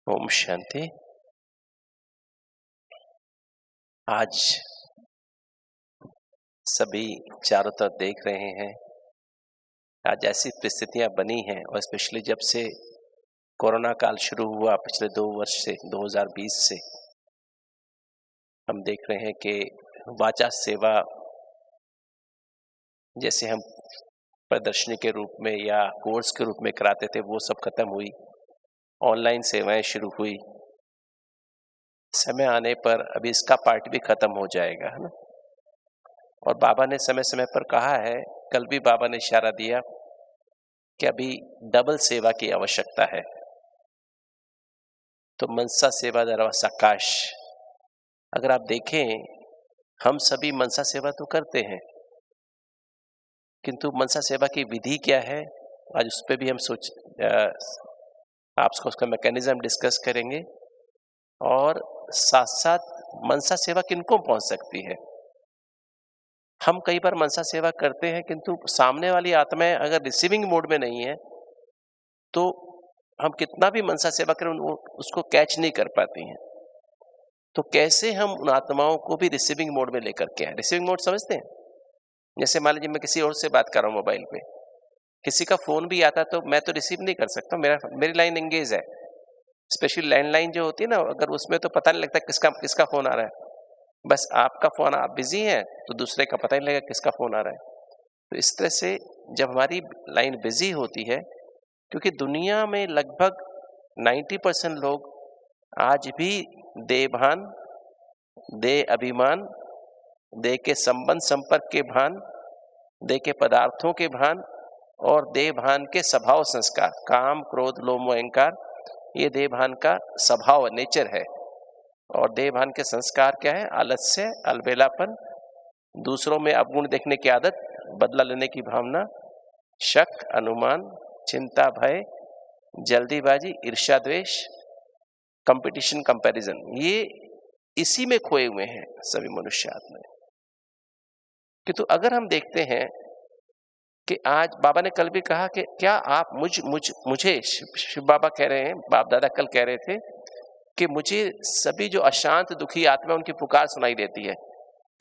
ओम शांति। आज सभी चारों तरफ देख रहे हैं, आज ऐसी परिस्थितियां बनी हैं और स्पेशली जब से कोरोना काल शुरू हुआ पिछले 2 वर्ष से 2020 से हम देख रहे हैं कि वाचा सेवा जैसे हम प्रदर्शनी के रूप में या कोर्स के रूप में कराते थे वो सब खत्म हुई, ऑनलाइन सेवाएं शुरू हुई। समय आने पर अभी इसका पार्ट भी खत्म हो जाएगा, है ना। और बाबा ने समय समय पर कहा है, कल भी बाबा ने इशारा दिया कि अभी डबल सेवा की आवश्यकता है। तो मनसा सेवा दरवा आकाश, अगर आप देखें हम सभी मनसा सेवा तो करते हैं, किंतु मनसा सेवा की विधि क्या है, आज उस पर भी हम आपको उसका मैकेनिज्म डिस्कस करेंगे। और साथ साथ मनसा सेवा किनको पहुंच सकती है। हम कई बार मनसा सेवा करते हैं किंतु सामने वाली आत्माएं अगर रिसीविंग मोड में नहीं है तो हम कितना भी मनसा सेवा करें उसको कैच नहीं कर पाती हैं। तो कैसे हम उन आत्माओं को भी रिसीविंग मोड में लेकर के आए। रिसीविंग मोड समझते हैं, जैसे मान लीजिए मैं किसी और से बात कर रहा हूँ मोबाइल पे, किसी का फोन भी आता तो मैं तो रिसीव नहीं कर सकता, मेरी लाइन एंगेज है। स्पेशली लैंडलाइन जो होती है ना, अगर उसमें तो पता नहीं लगता किसका फोन आ रहा है। बस आपका फोन, आप बिजी हैं तो दूसरे का पता नहीं लगेगा किसका फोन आ रहा है। तो इस तरह से जब हमारी लाइन बिजी होती है, क्योंकि दुनिया में लगभग 90% लोग आज भी देहभान, देह अभिमान, देह के संबंध संपर्क के भान, देह के पदार्थों के भान और देह भान के स्वभाव संस्कार, काम क्रोध लोभ मोह अहंकार, ये देह भान का स्वभाव नेचर है। और देह भान के संस्कार क्या है? आलस्य, अलबेलापन, दूसरों में अवगुण देखने की आदत, बदला लेने की भावना, शक, अनुमान, चिंता, भय, जल्दीबाजी, ईर्ष्या, द्वेष, कंपटीशन, कंपैरिजन, ये इसी में खोए हुए हैं सभी मनुष्य आत्मा। किंतु अगर हम देखते हैं कि आज बाबा ने कल भी कहा कि क्या आप मुझे शिव बाबा कह रहे हैं, बाप दादा कल कह रहे थे कि मुझे सभी जो अशांत दुखी आत्मा उनकी पुकार सुनाई देती है,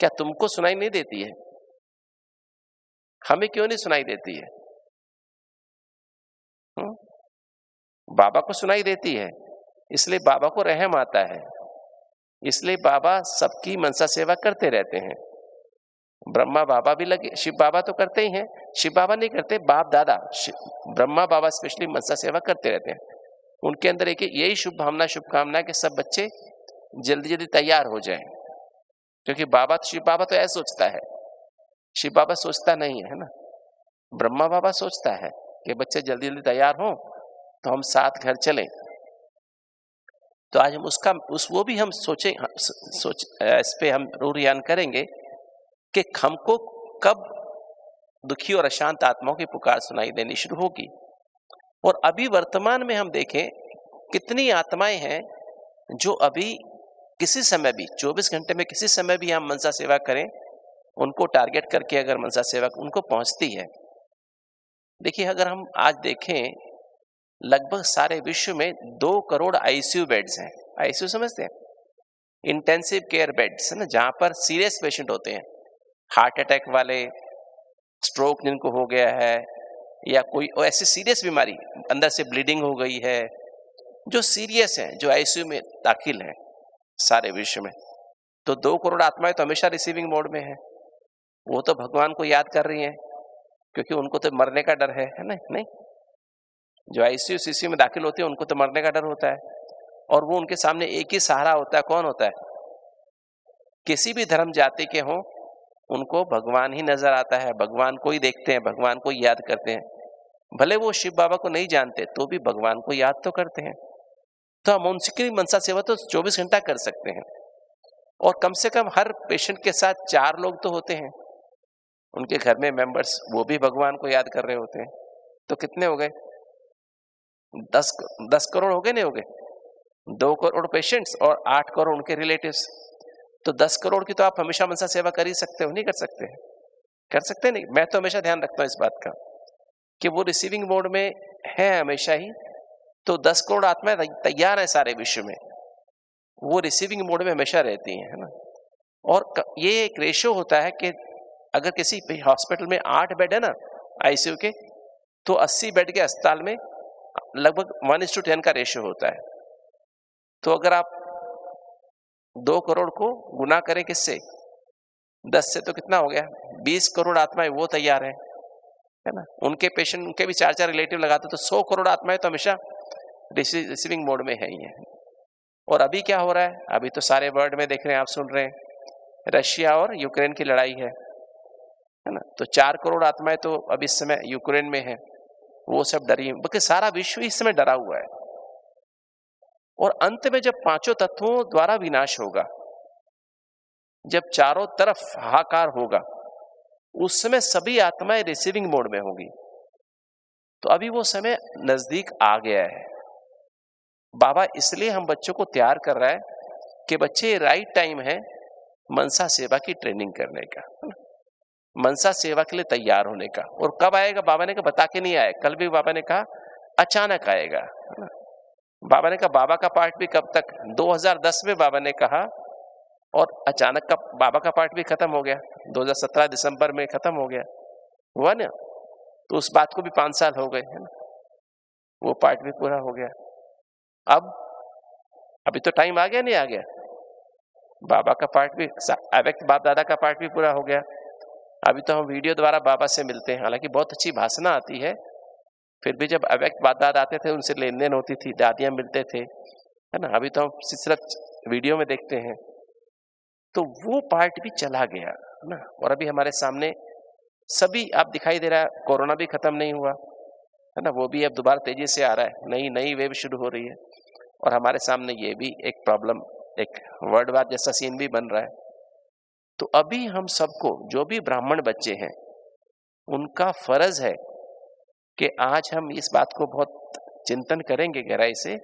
क्या तुमको सुनाई नहीं देती है? हमें क्यों नहीं सुनाई देती है? बाबा को सुनाई देती है, इसलिए बाबा को रहम आता है, इसलिए बाबा सबकी मनसा सेवा करते रहते हैं। ब्रह्मा बाबा भी लगे, शिव बाबा तो करते ही हैं, शिव बाबा नहीं करते, बाप दादा ब्रह्मा बाबा स्पेशली मनसा सेवा करते रहते हैं। उनके अंदर एक यही शुभकामना कि सब बच्चे जल्दी जल्दी तैयार हो जाएं, क्योंकि शिव बाबा तो ऐसा सोचता है, शिव बाबा सोचता नहीं है ना। ब्रह्मा बाबा सोचता है कि बच्चे जल्दी जल्दी तैयार हों तो हम साथ घर चलें। तो आज हम वो भी हम सोचें, इस पे हम रूरियान करेंगे कि हमको कब दुखी और अशांत आत्माओं की पुकार सुनाई देनी शुरू होगी। और अभी वर्तमान में हम देखें कितनी आत्माएं हैं जो अभी किसी समय भी 24 घंटे में किसी समय भी हम मनसा सेवा करें, उनको टारगेट करके अगर मनसा सेवा उनको पहुंचती है। देखिए, अगर हम आज देखें लगभग सारे विश्व में 2 करोड़ आईसीयू बेड्स हैं। आईसीयू समझते हैं? इंटेंसिव केयर बेड्स, है ना, जहां पर सीरियस पेशेंट होते हैं, हार्ट अटैक वाले, स्ट्रोक जिनको हो गया है, या कोई ऐसी सीरियस बीमारी, अंदर से ब्लीडिंग हो गई है, जो सीरियस है, जो आईसीयू में दाखिल है सारे विश्व में। तो 2 करोड़ आत्माएं तो हमेशा रिसीविंग मोड में है। वो तो भगवान को याद कर रही हैं, क्योंकि उनको तो मरने का डर है ना। नहीं, जो आईसीयू सीसीयू में दाखिल होते हैं उनको तो मरने का डर होता है, और वो उनके सामने एक ही सहारा होता है। कौन होता है? किसी भी धर्म जाति के हों, उनको भगवान ही नजर आता है, भगवान को ही देखते हैं, भगवान को ही याद करते हैं। भले वो शिव बाबा को नहीं जानते तो भी भगवान को याद तो करते हैं। तो हम उनकी मनसा सेवा तो 24 घंटा कर सकते हैं। और कम से कम हर पेशेंट के साथ 4 लोग तो होते हैं, उनके घर में मेंबर्स, वो भी भगवान को याद कर रहे होते हैं। तो कितने हो गए? 10 करोड़ हो गए, नहीं हो गए? 2 करोड़ पेशेंट्स और 8 करोड़ उनके रिलेटिव्स। तो 10 करोड़ की तो आप हमेशा मनसा सेवा कर ही सकते हो, नहीं कर सकते? कर सकते नहीं। मैं तो हमेशा ध्यान रखता हूं इस बात का कि वो रिसीविंग मोड में है हमेशा ही, तो 10 करोड़ आत्माएं तैयार है सारे विश्व में, वो रिसीविंग मोड में हमेशा रहती हैं, है ना। और ये एक रेशो होता है कि अगर किसी हॉस्पिटल में 8 बेड है ना आईसीयू के, तो 80 बेड के अस्पताल में लगभग 1:10 का रेशो होता है। तो अगर आप 2 करोड़ को गुना करें किससे, 10 से, तो कितना हो गया, 20 करोड़ आत्माएं वो तैयार है ना। उनके पेशेंट, उनके भी 4-4 रिलेटिव लगाते, तो 100 करोड़ आत्माएं तो हमेशा रिसीविंग मोड में है ही है। और अभी क्या हो रहा है, अभी तो सारे वर्ल्ड में देख रहे हैं, आप सुन रहे हैं, रशिया और यूक्रेन की लड़ाई है ना। तो 4 करोड़ आत्माएं तो अभी इस समय यूक्रेन में है, वो सब डरी, बल्कि सारा विश्व इस समय डरा हुआ है। और अंत में जब 5 तत्वों द्वारा विनाश होगा, जब चारों तरफ हाहाकार होगा, उस समय सभी आत्माएं रिसीविंग मोड में होंगी। तो अभी वो समय नजदीक आ गया है। बाबा इसलिए हम बच्चों को तैयार कर रहा है कि बच्चे राइट टाइम है मनसा सेवा की ट्रेनिंग करने का, मनसा सेवा के लिए तैयार होने का। और कब आएगा, बाबा ने कहा बता के नहीं आए, कल भी बाबा ने कहा अचानक आएगा, है ना। बाबा ने कहा बाबा का पार्ट भी कब तक, 2010 में बाबा ने कहा, और अचानक का बाबा का पार्ट भी खत्म हो गया, 2017 दिसंबर में खत्म हो गया, हुआ ना। तो उस बात को भी 5 साल हो गए, है ना, वो पार्ट भी पूरा हो गया। अब अभी तो टाइम आ गया, नहीं आ गया, बाबा का पार्ट भी, अव्यक्त बाप दादा का पार्ट भी पूरा हो गया। अभी तो हम वीडियो द्वारा बाबा से मिलते हैं, हालांकि बहुत अच्छी भाषणा आती है, फिर भी जब अव्यक्त बाप दादा आते थे उनसे लेन देन होती थी, दादियां मिलते थे, है ना। अभी तो हम सिर्फ वीडियो में देखते हैं, तो वो पार्ट भी चला गया ना। और अभी हमारे सामने सभी आप दिखाई दे रहा है, कोरोना भी खत्म नहीं हुआ, है ना, वो भी अब दोबारा तेजी से आ रहा है, नई वेव शुरू हो रही है। और हमारे सामने ये भी एक प्रॉब्लम, एक वर्ल्ड वार जैसा सीन भी बन रहा है। तो अभी हम सबको, जो भी ब्राह्मण बच्चे हैं, उनका फर्ज है कि आज हम इस बात को बहुत चिंतन करेंगे गहराई से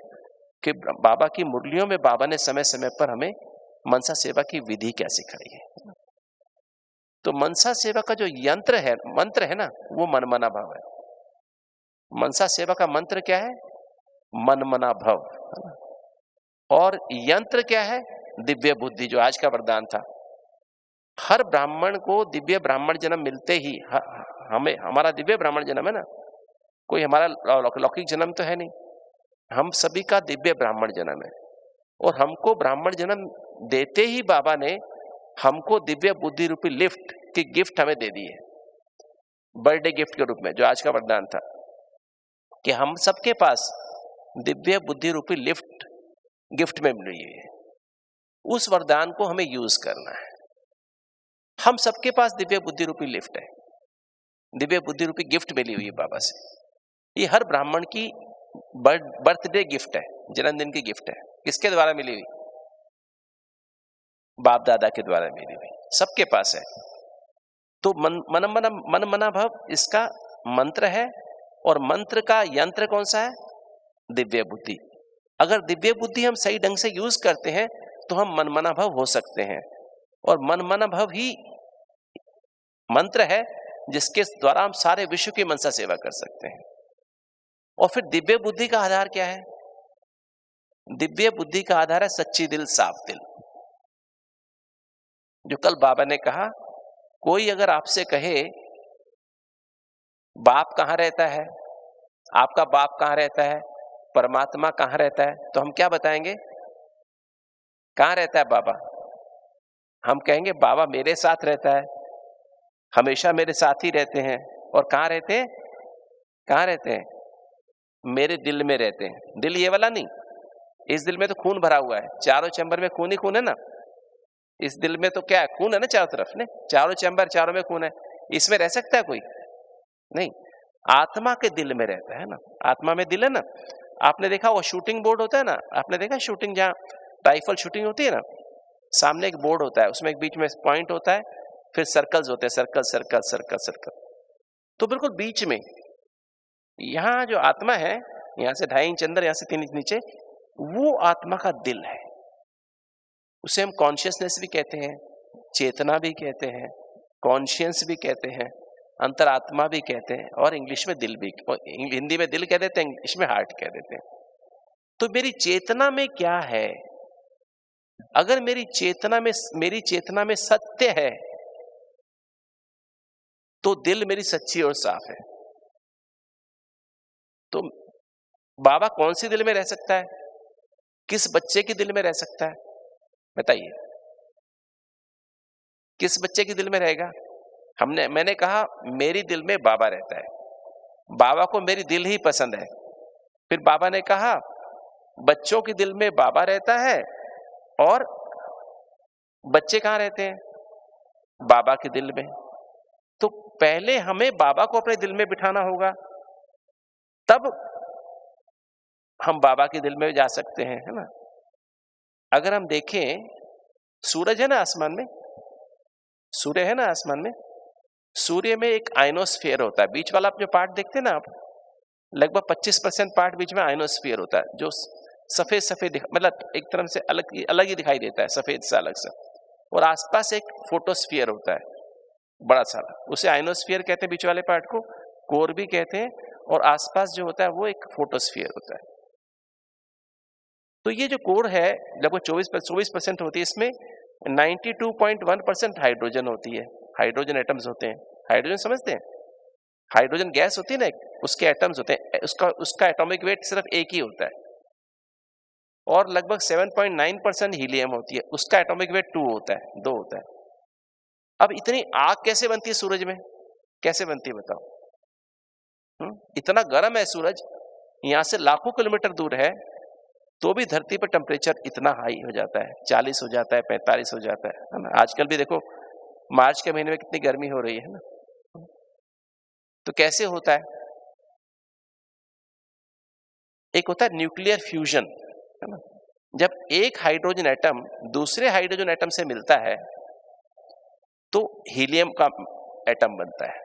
कि बाबा की मुरलियों में बाबा ने समय समय पर हमें मनसा सेवा की विधि क्या सिखाई है। तो मनसा सेवा का जो यंत्र है, मंत्र है ना, वो मनमना भाव है। मनसा सेवा का मंत्र क्या है, मनमना भव। और यंत्र क्या है, दिव्य बुद्धि, जो आज का वरदान था। हर ब्राह्मण को दिव्य ब्राह्मण जन्म मिलते ही, हमें हमारा दिव्य ब्राह्मण जन्म है ना, कोई हमारा लौकिक जन्म तो है नहीं, हम सभी का दिव्य ब्राह्मण जन्म है। और हमको ब्राह्मण जन्म देते ही बाबा ने हमको दिव्य बुद्धि रूपी लिफ्ट की गिफ्ट हमें दे दी है, बर्थडे गिफ्ट के रूप में, जो आज का वरदान था कि हम सबके पास दिव्य बुद्धि रूपी लिफ्ट गिफ्ट में मिली है। उस वरदान को हमें यूज करना है। हम सबके पास दिव्य बुद्धि रूपी लिफ्ट है, दिव्य बुद्धि रूपी गिफ्ट मिली हुई है बाबा से। ये हर ब्राह्मण की बर्थडे गिफ्ट है, जन्मदिन की गिफ्ट है। किसके द्वारा मिली हुई, बाप दादा के द्वारा मिली हुई, सबके पास है। तो मन मना भव इसका मंत्र है। और मंत्र का यंत्र कौन सा है, दिव्य बुद्धि। अगर दिव्य बुद्धि हम सही ढंग से यूज करते हैं तो हम मनमना भव हो सकते हैं। और मनमना भव ही मंत्र है जिसके द्वारा हम सारे विश्व की मनसा सेवा कर सकते हैं। और फिर दिव्य बुद्धि का आधार क्या है, दिव्य बुद्धि का आधार है सच्ची दिल, साफ दिल। जो कल बाबा ने कहा, कोई अगर आपसे कहे बाप कहां रहता है, आपका बाप कहां रहता है, परमात्मा कहां रहता है, तो हम क्या बताएंगे, कहां रहता है बाबा। हम कहेंगे बाबा मेरे साथ रहता है, हमेशा मेरे साथ ही रहते हैं। और कहां रहते हैं, कहां रहते हैं, मेरे दिल में रहते हैं। दिल ये वाला नहीं, इस दिल में तो खून भरा हुआ है, चारों चैम्बर में खून ही खून है ना। इस दिल में तो क्या है, खून है ना चारों तरफ ने, चारों चैम्बर, चारों में खून है। इसमें रह सकता है कोई नहीं, आत्मा के दिल में रहता है ना। आत्मा में दिल है ना। आपने देखा वो शूटिंग बोर्ड होता है ना, आपने देखा शूटिंग, जहाँ राइफल शूटिंग होती है ना, सामने एक बोर्ड होता है, उसमें एक बीच में पॉइंट होता है, फिर सर्कल्स होते हैं, सर्कल सर्कल सर्कल सर्कल। तो बिल्कुल बीच में यहाँ जो आत्मा है, यहाँ से 2.5 इंच अंदर, यहाँ से 3 इंच नीचे, वो आत्मा का दिल है। उसे हम कॉन्शियसनेस भी कहते हैं, चेतना भी कहते हैं, कॉन्शियंस भी कहते हैं, अंतरात्मा भी कहते हैं, और इंग्लिश में दिल भी, हिंदी में दिल कह देते हैं, इंग्लिश में हार्ट कह देते हैं। तो मेरी चेतना में क्या है? अगर मेरी चेतना में सत्य है तो दिल मेरी सच्ची और साफ है। तो बाबा कौन सी दिल में रह सकता है? किस बच्चे के दिल में रह सकता है? बताइए, किस बच्चे के दिल में रहेगा? मैंने कहा मेरी दिल में बाबा रहता है, बाबा को मेरी दिल ही पसंद है। फिर बाबा ने कहा बच्चों के दिल में बाबा रहता है और बच्चे कहाँ रहते हैं? बाबा के दिल में। तो पहले हमें बाबा को अपने दिल में बिठाना होगा, तब हम बाबा के दिल में जा सकते हैं, है ना? अगर हम देखें, सूरज है ना आसमान में, सूर्य है ना आसमान में, सूर्य में एक आयनोस्फीयर होता है, बीच वाला जो पार्ट देखते हैं ना आप, लगभग 25% पार्ट बीच में आयनोस्फीयर होता है, जो सफेद सफेद मतलब एक तरह से अलग ही दिखाई देता है, सफेद से अलग सा। और आसपास एक फोटोस्फीयर होता है बड़ा सारा, उसे आयनोस्फीयर कहते हैं, बीच वाले पार्ट को कोर भी कहते हैं, और आसपास जो होता है वो एक फोटोस्फीयर होता है। तो ये जो कोर है लगभग 24% होती है, इसमें 92.1% हाइड्रोजन होती है, हाइड्रोजन एटम्स होते हैं। हाइड्रोजन समझते हैं? हाइड्रोजन गैस होती है ना, उसके एटम्स होते हैं, उसका एटॉमिक वेट सिर्फ एक ही होता है। और लगभग 7.9% हीलियम होती है, उसका एटॉमिक वेट 2 होता है, 2 होता है। अब इतनी आग कैसे बनती है सूरज में? कैसे बनती है बताओ? इतना गर्म है सूरज, यहां से लाखों किलोमीटर दूर है, तो भी धरती पर टेम्परेचर इतना हाई हो जाता है, 40 हो जाता है, 45 हो जाता है ना? आजकल भी देखो मार्च के महीने में कितनी गर्मी हो रही है ना? तो कैसे होता है? एक होता है न्यूक्लियर फ्यूजन, है ना? जब एक हाइड्रोजन एटम दूसरे हाइड्रोजन एटम से मिलता है तो हीलियम का एटम बनता है,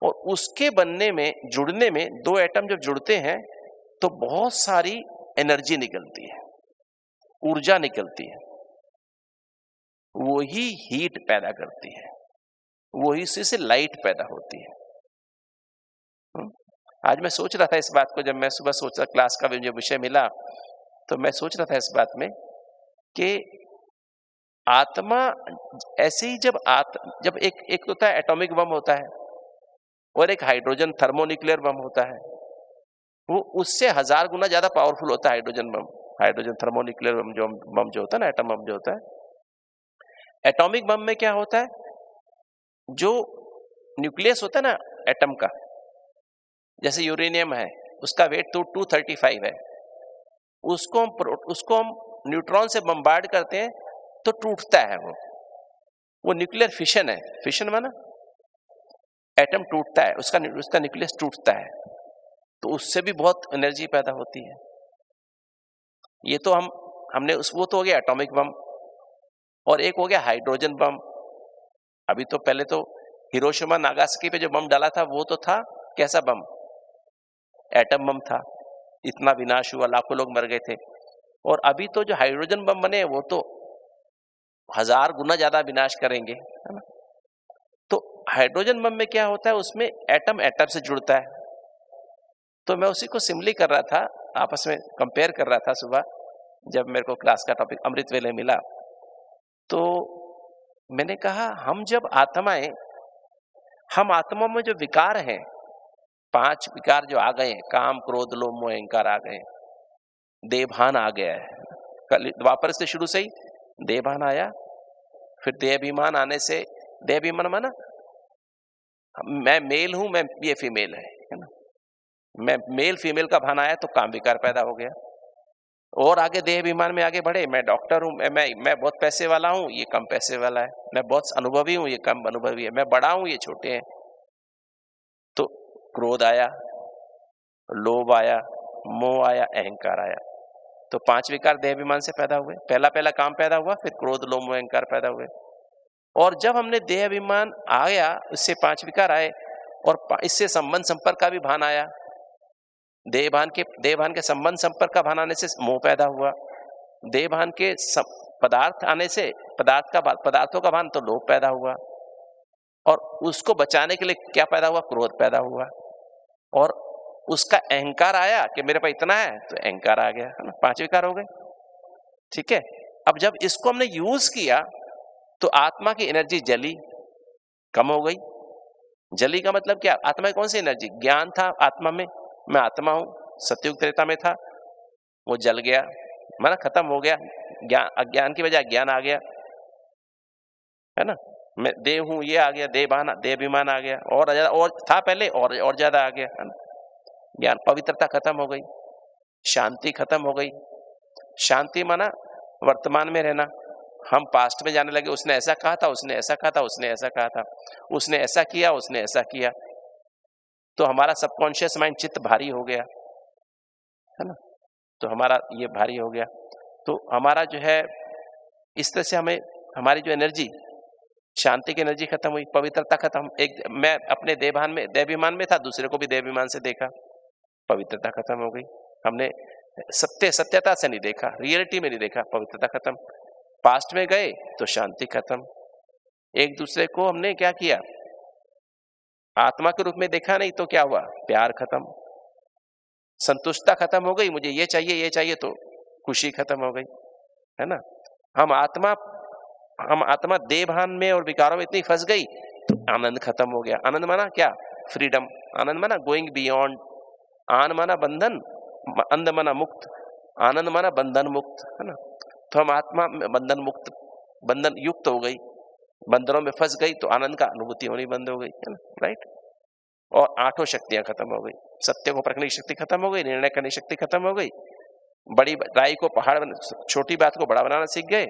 और उसके बनने में, जुड़ने में, दो एटम जब जुड़ते हैं तो बहुत सारी एनर्जी निकलती है, ऊर्जा निकलती है, वही हीट पैदा करती है, वही से लाइट पैदा होती है। आज मैं सोच रहा था इस बात को, जब मैं सुबह सोच रहा, क्लास का जो विषय मिला, तो मैं सोच रहा था इस बात में कि आत्मा ऐसे ही जब एक होता है एटॉमिक बम होता है, और एक हाइड्रोजन थर्मोन्यूक्लियर बम होता है, वो उससे 1000 गुना ज्यादा पावरफुल होता है हाइड्रोजन बम, हाइड्रोजन थर्मोन्यूक्लियर बम जो होता है ना, एटम बम जो होता है। एटॉमिक बम में क्या होता है? जो न्यूक्लियस होता है ना एटम का, जैसे यूरेनियम है, उसका वेट तो 235 है, उसको हम न्यूट्रॉन से बम्बार्ड करते हैं तो टूटता है वो न्यूक्लियर फिशन है। फिशन माना एटम टूटता है, उसका न्यूक्लियस टूटता है, तो उससे भी बहुत एनर्जी पैदा होती है। ये तो हमने वो तो हो गया एटॉमिक बम, और एक हो गया हाइड्रोजन बम। अभी तो पहले तो हिरोशिमा नागासाकी पे जो बम डाला था वो तो था कैसा बम? एटम बम था, इतना विनाश हुआ, लाखों लोग मर गए थे। और अभी तो जो हाइड्रोजन बम बने वो तो 1000 गुना ज्यादा विनाश करेंगे, है ना? तो हाइड्रोजन बम में क्या होता है? उसमें एटम से जुड़ता है। तो मैं उसी को सिमिली कर रहा था, आपस में कंपेयर कर रहा था सुबह, जब मेरे को क्लास का टॉपिक अमृत वेले मिला, तो मैंने कहा हम आत्मा में जो विकार हैं, 5 विकार जो आ गए हैं, काम क्रोध लोभ मोह अहंकार आ गए, देहभान आ गया है। कल द्वापर से शुरू से ही देहभान आया, फिर देहाभिमान आने से, देहाभिमान माना मैं मेल हूं, मैं ये फीमेल है ना, मैं मेल फीमेल का भान आया तो काम विकार पैदा हो गया। और आगे देहाभिमान में आगे बढ़े, मैं डॉक्टर हूं, मैं बहुत पैसे वाला हूं, ये कम पैसे वाला है, मैं बहुत अनुभवी हूं, ये कम अनुभवी है, मैं बड़ा हूं, ये छोटे हैं। तो क्रोध आया, लोभ आया, मोह आया, अहंकार आया। तो 5 विकार देहाभिमान से पैदा हुए। पहला काम पैदा हुआ, फिर क्रोध लोभ मोह अहंकार पैदा हुए। और जब हमने देहाभिमान आया, उससे 5 विकार आए, और इससे संबंध संपर्क का भी भान आया। देहभान के संबंध संपर्क का भान आने से मोह पैदा हुआ। देहभान के पदार्थ आने से पदार्थों का भान, तो लोभ पैदा हुआ। और उसको बचाने के लिए क्या पैदा हुआ? क्रोध पैदा हुआ। और उसका अहंकार आया कि मेरे पास इतना है, तो अहंकार आ गया, है ना, 5 विकार हो गए। ठीक है, अब जब इसको हमने यूज किया तो आत्मा की एनर्जी जली, कम हो गई। जली का मतलब क्या? आत्मा की कौन सी एनर्जी? ज्ञान था आत्मा में, मैं आत्मा हूं, सतयुग त्रेता में था, वो जल गया, माना खत्म हो गया। ज्ञान, अज्ञान की वजह ज्ञान आ गया, है ना, मैं देव हूं, ये आ गया, देवाभिमान आ गया, और था पहले, और ज्यादा आ गया, है ना। ज्ञान, पवित्रता खत्म हो गई, शांति खत्म हो गई। शांति माना वर्तमान में रहना। हम पास्ट में जाने लगे, उसने ऐसा कहा था, उसने ऐसा कहा था, उसने ऐसा कहा था, उसने ऐसा किया, उसने ऐसा किया, तो हमारा सबकॉन्शियस माइंड, चित्त भारी हो गया, है ना, तो हमारा ये भारी हो गया, तो हमारा जो है इस तरह से हमें, हमारी जो एनर्जी, शांति की एनर्जी खत्म हुई, पवित्रता खत्म। एक मैं अपने देवाभिमान में था, दूसरे को भी देवाभिमान से देखा, पवित्रता खत्म हो गई। हमने सत्यता से नहीं देखा, रियलिटी में नहीं देखा, पवित्रता खत्म। पास्ट में गए तो शांति खत्म। एक दूसरे को हमने क्या किया? आत्मा के रूप में देखा नहीं, तो क्या हुआ? प्यार खत्म, संतुष्टता खत्म हो गई, मुझे ये चाहिए, तो खुशी खत्म हो गई, है ना। हम आत्मा देवभान में और विकारों में इतनी फंस गई तो आनंद खत्म हो गया। आनंद माना क्या? फ्रीडम। आनंद माना गोइंग बियॉन्ड। आन माना बंधन, अंध माना मुक्त, आनंद माना बंधन मुक्त, है ना। तो हम आत्मा में बंधन मुक्त, बंधन युक्त हो गई, बंधनों में फंस गई तो आनंद का अनुभूति होनी बंद हो गई, है ना, राइट। और 8 शक्तियां खत्म हो गई। सत्य को परखने की शक्ति खत्म हो गई, निर्णय करने की शक्ति खत्म हो गई, बड़ी राई को पहाड़, छोटी बात को बड़ा बनाना सीख गए,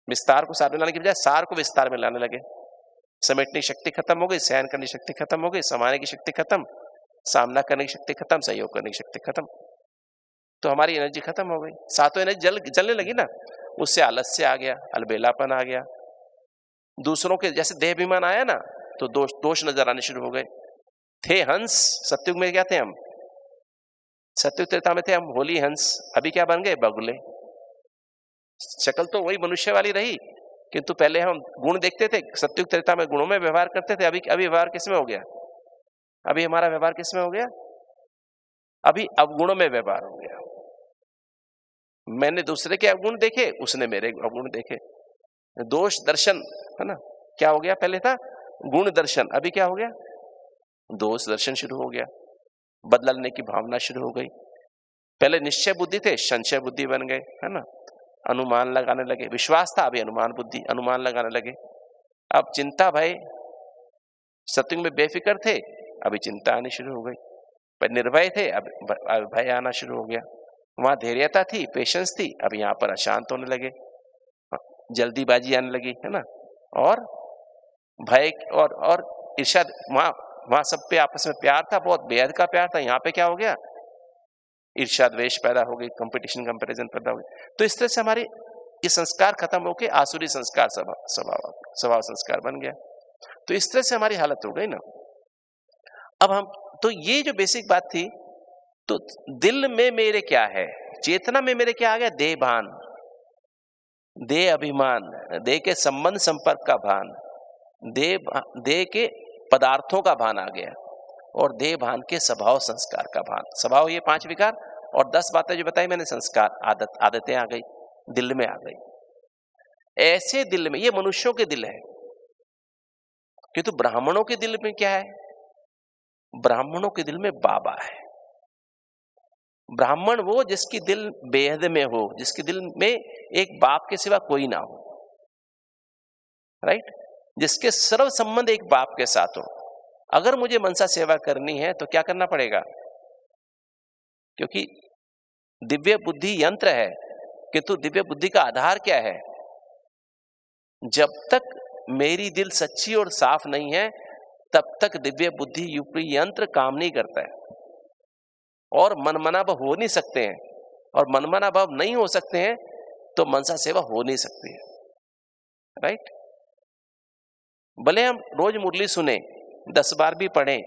विस्तार को सार में लाने की बजाय सार को विस्तार में लाने लगे। समेटने की शक्ति खत्म हो गई, सहन करने की शक्ति खत्म हो गई, समाने की शक्ति खत्म, सामना करने की शक्ति खत्म, सहयोग करने की शक्ति खत्म, तो हमारी एनर्जी खत्म हो गई। सातों एनर्जी जलने लगी ना, उससे आलस्य आ गया, अलबेलापन आ गया। दूसरों के जैसे देहाभिमान आया ना, तो दोष नजर आने शुरू हो गए। थे हंस, सतयुग में क्या थे हम? सतयुग त्रेता में थे हम होली हंस, अभी क्या बन गए? बगुले। शक्ल तो वही मनुष्य वाली रही, किंतु पहले हम गुण देखते थे, सतयुग त्रेता में गुणों में व्यवहार करते थे, अभी व्यवहार किसमें हो गया? अभी हमारा व्यवहार किसमें हो गया? अभी अवगुणों में व्यवहार हो गया। मैंने दूसरे के अवगुण देखे, उसने मेरे अवगुण देखे, दोष दर्शन, है ना, क्या हो गया? पहले था गुण दर्शन, अभी क्या हो गया? दोष दर्शन शुरू हो गया, बदलने की भावना शुरू हो गई। पहले निश्चय बुद्धि थे, संशय बुद्धि बन गए, है ना, अनुमान लगाने लगे। विश्वास था, अभी अनुमान बुद्धि, अनुमान लगाने लगे। अब चिंता भय, सतयुग में बेफिक्र थे, अभी चिंता आनी शुरू हो गई। पर निर्भय थे, अब भय आना शुरू हो गया। वहां धैर्यता थी, पेशेंस थी, अब यहाँ पर अशांत होने लगे, जल्दीबाजी आने लगी, है ना, और भय और ईर्ष्या। वहां सब पे आपस में प्यार था, बहुत बेहद का प्यार था, यहाँ पे क्या हो गया? ईर्ष्या द्वेष पैदा हो गई, कंपटीशन कंपैरिजन पैदा हो गई। तो इस तरह से हमारी ये संस्कार खत्म होके आसुरी संस्कार, स्वभाव संस्कार बन गया। तो इस तरह से हमारी हालत हो गई ना। अब हम, तो ये जो बेसिक बात थी, तो दिल में मेरे क्या है, चेतना में मेरे क्या आ गया? देह भान, देह अभिमान, देह के संबंध संपर्क का भान, देह के पदार्थों का भान आ गया, और देह भान के स्वभाव संस्कार का भान। स्वभाव ये 5 विकार, और 10 बातें जो बताई मैंने, संस्कार, आदतें आ गई, दिल में आ गई। ऐसे दिल में, ये मनुष्यों के दिल है, किंतु ब्राह्मणों के दिल में क्या है? ब्राह्मणों के दिल में बाबा है। ब्राह्मण वो जिसकी दिल बेहद में हो, जिसके दिल में एक बाप के सिवा कोई ना हो, राइट, जिसके सर्व संबंध एक बाप के साथ हो। अगर मुझे मनसा सेवा करनी है तो क्या करना पड़ेगा? क्योंकि दिव्य बुद्धि यंत्र है, किंतु दिव्य बुद्धि का आधार क्या है? जब तक मेरी दिल सच्ची और साफ नहीं है, तब तक दिव्य बुद्धि रूपी यंत्र काम नहीं करता है, और मनमना भाव हो नहीं सकते हैं, और मनमना भाव नहीं हो सकते हैं तो मनसा सेवा हो नहीं सकती है, राइट। भले हम रोज मुरली सुने, 10 बार भी पढ़े,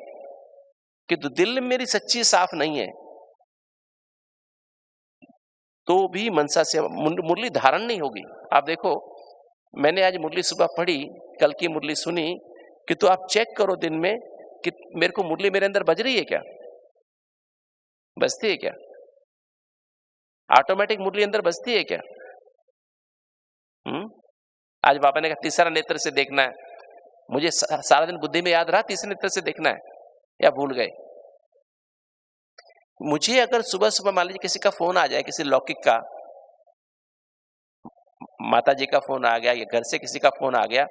कि तो दिल मेरी सच्ची साफ नहीं है, तो भी मनसा सेवा, मुरली धारण नहीं होगी। आप देखो, मैंने आज मुरली सुबह पढ़ी, कल की मुरली सुनी, कि तो आप चेक करो दिन में कि मेरे को मुरली मेरे अंदर बज रही है क्या? बजती है क्या? ऑटोमेटिक मुरली अंदर बजती है क्या? आज बाबा ने कहा तीसरा नेत्र से देखना है, मुझे सारा दिन बुद्धि में याद रहा तीसरे नेत्र से देखना है, या भूल गए? मुझे अगर सुबह सुबह मान लीजिए किसी का फोन आ जाए, किसी लौकिक का, माता जी का फोन आ गया या घर से किसी का फोन आ गया,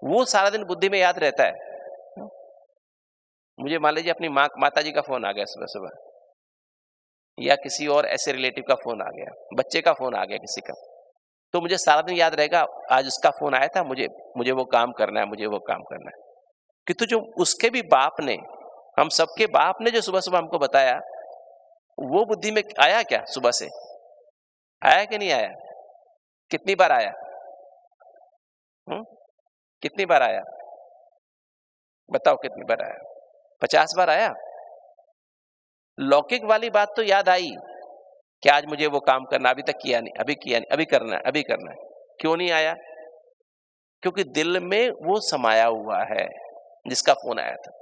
वो सारा दिन बुद्धि में याद रहता है। मुझे मान लीजिए अपनी माता जी का फोन आ गया सुबह सुबह, या किसी और ऐसे रिलेटिव का फोन आ गया, बच्चे का फोन आ गया किसी का, तो मुझे सारा दिन याद रहेगा आज उसका फोन आया था, मुझे वो काम करना है, मुझे वो काम करना है। किंतु जो उसके भी बाप ने, हम सबके बाप ने जो सुबह सुबह हमको बताया, वो बुद्धि में आया क्या? सुबह से आया कि नहीं आया? कितनी बार आया? कितनी बार आया? बताओ कितनी बार आया? 50 बार आया? लौकिक वाली बात तो याद आई कि आज मुझे वो काम करना, अभी तक किया नहीं, अभी किया नहीं, अभी करना है, अभी करना है। क्यों नहीं आया? क्योंकि दिल में वो समाया हुआ है जिसका फोन आया था,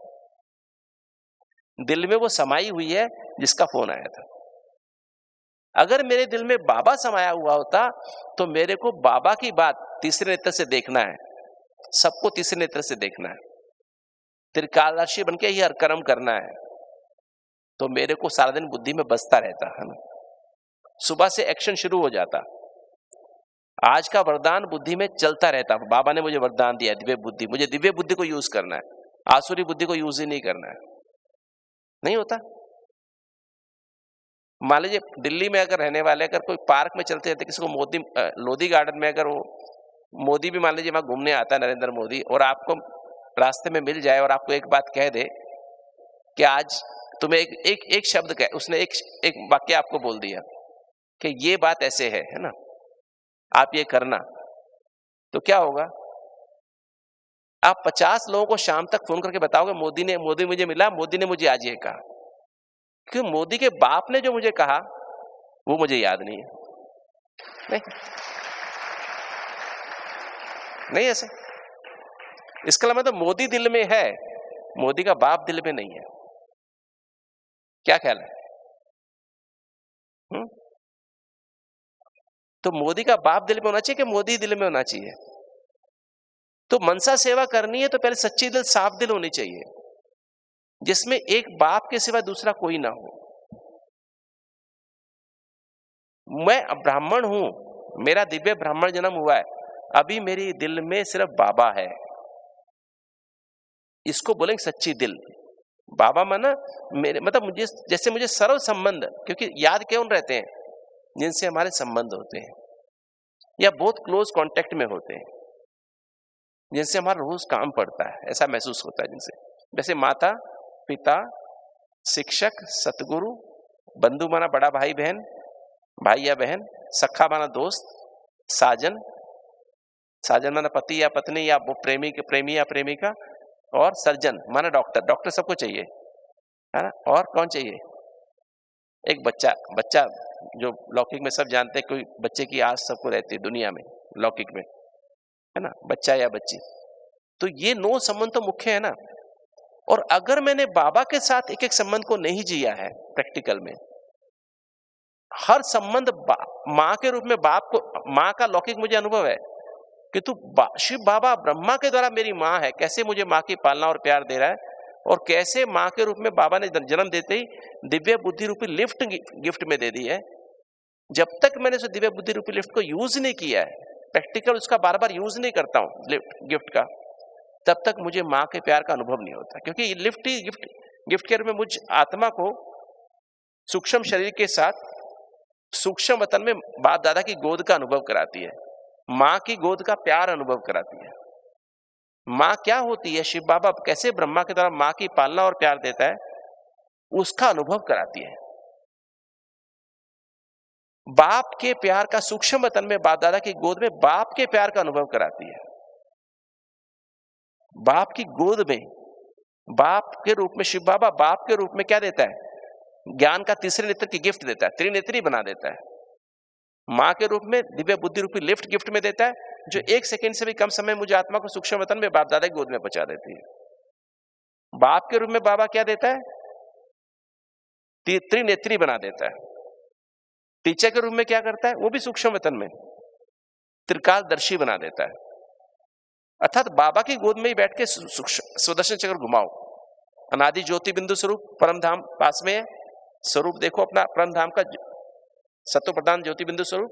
दिल में वो समाई हुई है जिसका फोन आया था। अगर मेरे दिल में बाबा समाया हुआ होता तो मेरे को बाबा की बात तीसरे नेत्र से देखना है, सबको तीसरे नेत्र से देखना है, त्रिकालदर्शी बन के ही हर कर्म करना है, तो मेरे को सारा दिन बुद्धि में बसता रहता है ना, सुबह से एक्शन शुरू हो जाता। आज का वरदान बुद्धि में चलता रहता। बाबा ने मुझे वरदान दिया दिव्य बुद्धि, मुझे दिव्य बुद्धि को यूज करना है, आसुरी बुद्धि को यूज ही नहीं करना है। नहीं होता। मान लीजिए दिल्ली में अगर रहने वाले अगर कोई पार्क में चलते रहते, किसी को लोधी गार्डन में अगर वो मोदी भी मान लीजिए वहां घूमने आता है, नरेंद्र मोदी, और आपको रास्ते में मिल जाए और आपको एक बात कह दे कि आज तुम्हें एक शब्द कह, उसने एक वाक्य आपको बोल दिया कि ये बात ऐसे है ना, आप ये करना, तो क्या होगा? आप 50 लोगों को शाम तक फोन करके बताओगे मोदी मुझे मिला, मोदी ने मुझे आज ये कहा, क्योंकि मोदी के बाप ने जो मुझे कहा वो मुझे याद नहीं है। नहीं ऐसे। इसका मतलब मोदी दिल में है, मोदी का बाप दिल में नहीं है। क्या ख्याल है? तो मोदी का बाप दिल में होना चाहिए कि मोदी दिल में होना चाहिए? तो मनसा सेवा करनी है तो पहले सच्ची दिल, साफ दिल होनी चाहिए, जिसमें एक बाप के सिवा दूसरा कोई ना हो। मैं ब्राह्मण हूं, मेरा दिव्य ब्राह्मण जन्म हुआ है, अभी मेरी दिल में सिर्फ बाबा है, इसको बोलेंगे सच्ची दिल। बाबा माना मेरे मतलब मुझे, जैसे मुझे सर्व संबंध, क्योंकि याद क्यों रहते हैं? जिनसे हमारे संबंध होते हैं या बहुत क्लोज कांटेक्ट में होते हैं, जिनसे हमारा रोज काम पड़ता है, ऐसा महसूस होता है जिनसे। जैसे माता पिता, शिक्षक, सतगुरु, बंधु माना बड़ा भाई बहन, भाई या बहन, सखा माना दोस्त, साजन, साजन माना पति या पत्नी या वो प्रेमी या प्रेमिका, और सर्जन माना डॉक्टर, डॉक्टर सबको चाहिए है ना। और कौन चाहिए? एक बच्चा, बच्चा जो लौकिक में सब जानते हैं, कोई बच्चे की आस सबको रहती है दुनिया में, लौकिक में है ना, बच्चा या बच्ची। तो ये 9 संबंध तो मुख्य है ना। और अगर मैंने बाबा के साथ एक एक संबंध को नहीं जिया है प्रैक्टिकल में, हर संबंध माँ के रूप में बाप को, माँ का लौकिक मुझे अनुभव है कि तू शिव बाबा ब्रह्मा के द्वारा मेरी माँ है, कैसे मुझे माँ की पालना और प्यार दे रहा है, और कैसे माँ के रूप में बाबा ने जन्म देते ही दिव्य बुद्धि रूपी लिफ्ट गिफ्ट में दे दी है। जब तक मैंने उस दिव्य बुद्धि रूपी लिफ्ट को यूज नहीं किया है, प्रैक्टिकल उसका बार बार यूज नहीं करता हूं गिफ्ट का, तब तक मुझे माँ के प्यार का अनुभव नहीं होता। क्योंकि लिफ्ट ही गिफ्ट के रूप में मुझ आत्मा को सूक्ष्म शरीर के साथ सूक्ष्म वतन में बाप दादा की गोद का अनुभव कराती है, माँ की गोद का प्यार अनुभव कराती है। माँ क्या होती है, शिव बाबा कैसे ब्रह्मा के द्वारा माँ की पालना और प्यार देता है, उसका अनुभव कराती है। बाप के प्यार का सूक्ष्म वतन में बाप दादा की गोद में बाप के प्यार का अनुभव कराती है। बाप की गोद में बाप के रूप में शिव बाबा बाप के रूप में क्या देता है? ज्ञान का तीसरे नेत्र की गिफ्ट देता है, त्रिनेत्री बना देता है। माँ के रूप में दिव्य बुद्धि रूपी लिफ्ट गिफ्ट में देता है, जो 1 सेकंड से भी कम समय मुझे आत्मा को सूक्ष्म वतन में बाप दादा की गोद में पहुंचा देती है। बाप के रूप में बाबा क्या देता है? त्रिनेत्री बना देता है। टीचर के रूप में क्या करता है, वो भी सूक्ष्म वतन में त्रिकालदर्शी बना देता है। अर्थात बाबा की गोद में ही बैठ के सुदर्शन चक्र घुमाओ। अनादि ज्योति बिंदु स्वरूप परम धाम पास में है, स्वरूप देखो अपना परम धाम का, सत्व प्रधान ज्योति बिंदु स्वरूप,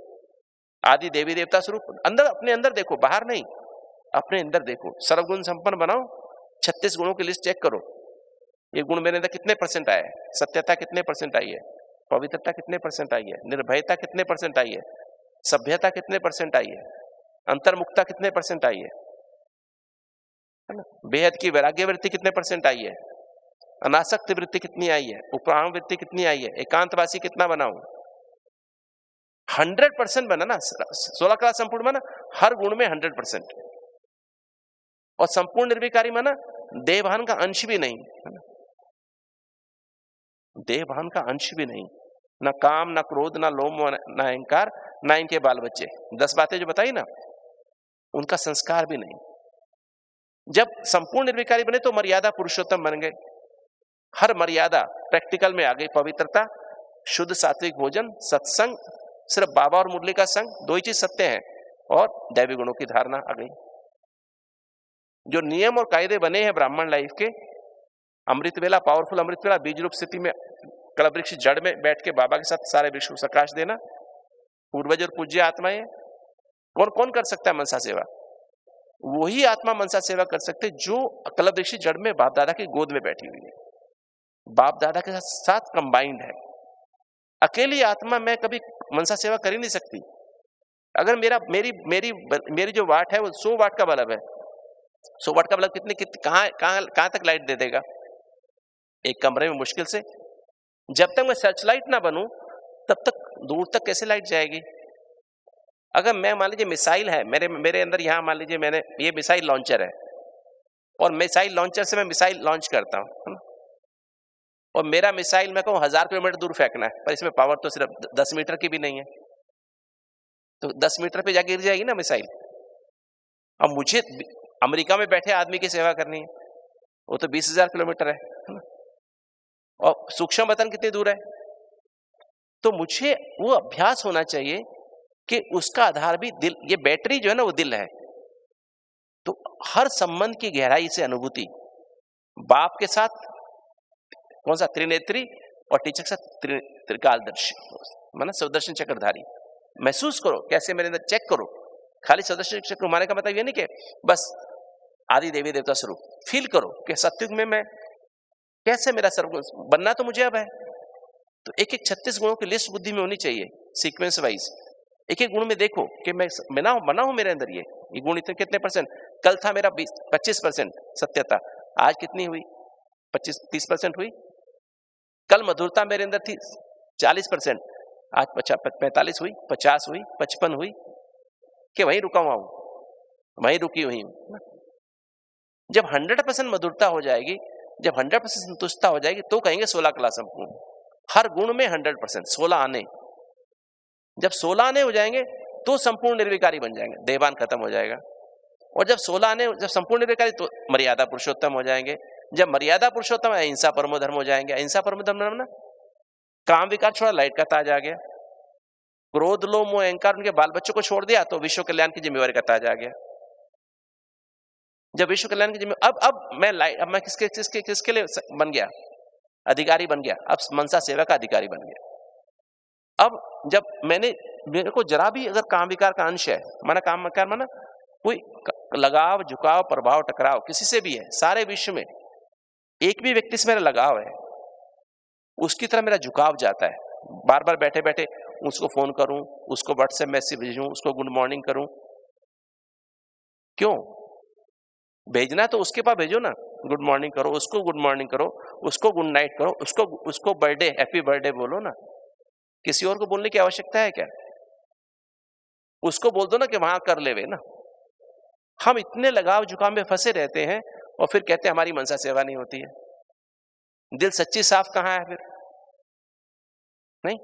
आदि देवी देवता स्वरूप, अंदर अपने अंदर देखो, बाहर नहीं, अपने अंदर देखो। सर्वगुण संपन्न बनाओ, 36 गुणों की लिस्ट चेक करो। ये गुण मेरे अंदर कितने परसेंट आए, सत्यता कितने परसेंट आई है, पवित्रता कितने परसेंट आई है, निर्भयता कितने परसेंट आई है, सभ्यता कितने परसेंट आई है, अंतर्मुक्ता कितने परसेंट आई है ना, बेहद की वैराग्य वृत्ति कितने परसेंट आई है, अनासक्त वृत्ति कितनी आई है, उपराम वृत्ति कितनी आई है, एकांतवासी कितना बनाऊं। 100% बना ना, 16 कला संपूर्ण बना, हर गुण में 100%। और संपूर्ण निर्विकारी माना देहभान का अंश भी नहीं, देहभान का अंश भी नहीं, ना काम, ना क्रोध, ना लोभ, ना अहंकार, ना इनके बाल बच्चे। 10 बातें जो बताई ना, उनका संस्कार भी नहीं। जब संपूर्ण निर्विकारी बने तो मर्यादा पुरुषोत्तम बन गए। हर मर्यादा प्रैक्टिकल में आ गई। पवित्रता, शुद्ध सात्विक भोजन, सत्संग, सिर्फ बाबा और मुरली का संग, 2 ही चीज सत्य है, और दैवी गुणों की धारणा आ गई। जो नियम और कायदे बने हैं ब्राह्मण लाइफ के, अमृत वेला, पावरफुल अमृत वेला, बीज रूप स्थिति में कल्प वृक्ष जड़ में बैठ के बाबा के साथ सारे विश्व को प्रकाश देना, पूर्वज और पूज्य आत्माएं, कौन कौन कर सकता है मनसा सेवा? वही आत्मा मनसा सेवा कर सकते जो कल्प वृक्ष जड़ में बाप दादा की गोद में बैठी हुई है, बाप दादा के साथ कंबाइंड है। अकेली आत्मा मैं कभी मनसा सेवा कर ही नहीं सकती। अगर मेरी जो वाट है वो 100 वाट का बल्ब है, 100 वाट का बल्ब कहां तक लाइट दे देगा? एक कमरे में मुश्किल से। जब तक मैं सर्च लाइट ना बनूं तब तक दूर तक कैसे लाइट जाएगी? अगर मैं मान लीजिए मिसाइल है मेरे अंदर, यहां मान लीजिए मैंने ये मिसाइल लॉन्चर है, और मिसाइल लॉन्चर से मैं मिसाइल लॉन्च करता हूं, और मेरा मिसाइल मैं कहूं 1000 किलोमीटर दूर फेंकना है, पर इसमें पावर तो सिर्फ 10 मीटर की भी नहीं है, तो 10 मीटर पे जाके गिर जाएगी ना मिसाइल। अब मुझे अमेरिका में बैठे आदमी की सेवा करनी है, वो तो 20,000 किलोमीटर है ना, और सूक्ष्म वतन कितनी दूर है? तो मुझे वो अभ्यास होना चाहिए कि उसका आधार भी दिल, ये बैटरी जो है ना वो दिल है। तो हर संबंध की गहराई से अनुभूति, बाप के साथ कौन सा त्रिनेत्री, और टीचर के साथ त्रिकालदर्शी, माना सुदर्शन चक्रधारी। महसूस करो कैसे मेरे अंदर, चेक करो। खाली सुदर्शन चक्र घुमाने का मतलब ये नहीं कि बस आदि देवी देवता स्वरूप, फील करो कि सत्युग में मैं कैसे, मेरा सर्वगुण बनना तो मुझे अब है। तो एक 36 गुणों की लिस्ट बुद्धि में होनी चाहिए, सीक्वेंस वाइज। एक गुण में देखो कि मैं बना हूं मेरे अंदर, ये गुण इतने कितने परसेंट। कल था मेरा 25% सत्यता, आज कितनी हुई? 25-30% हुई। कल मधुरता मेरे अंदर थी 40%, आज 45 हुई, 50 हुई, 55 हुई, कि वहीं रुका हुआ हूं, वहीं रुकी हुई हूं। जब 100% मधुरता हो जाएगी, जब 100% संतुष्टता हो जाएगी, तो कहेंगे 16 कला संपूर्ण। हर गुण में 100%, 16 आने। जब 16 आने हो जाएंगे तो संपूर्ण निर्विकारी बन जाएंगे, देवान खत्म हो जाएगा। और जब 16 आने, जब संपूर्ण निर्विकारी, तो मर्यादा पुरुषोत्तम हो जाएंगे। जब मर्यादा पुरुषोत्तम, अहिंसा परमो धर्म हो जाएंगे। अहिंसा परमो धर्म ना, काम विकार छोड़ा, लाइट का ताज आ गया। क्रोध लोभ मोह अहंकार उनके बाल बच्चों को छोड़ दिया, तो विश्व कल्याण की जिम्मेवारी का ताज आ गया। जब विश्व कल्याण की जिम्मेवारी, अब मैं किसके लिए बन गया? अधिकारी बन गया। अब मनसा सेवा का अधिकारी बन गया। अब जब मेरे को जरा भी अगर काम विकार का अंश है, माना काम विकार माना कोई लगाव, झुकाव, प्रभाव, टकराव किसी से भी है, सारे विश्व में एक भी व्यक्ति से मेरा लगाव है, उसकी तरह मेरा झुकाव जाता है। बार बार बैठे बैठे उसको फोन करूं, उसको व्हाट्सएप मैसेज भेजूं, उसको गुड मॉर्निंग करूं। क्यों भेजना? तो उसके पास भेजो ना, गुड मॉर्निंग करो, उसको गुड मॉर्निंग करो, उसको गुड नाइट करो, उसको बर्थडे, हैप्पी बर्थडे बोलो ना। किसी और को बोलने की आवश्यकता है क्या? उसको बोल दो ना कि वहां कर ले वे ना। हम इतने लगाव झुकाव में फंसे रहते हैं और फिर कहते हैं हमारी मनसा सेवा नहीं होती है। दिल सच्ची साफ कहां है फिर? नहीं।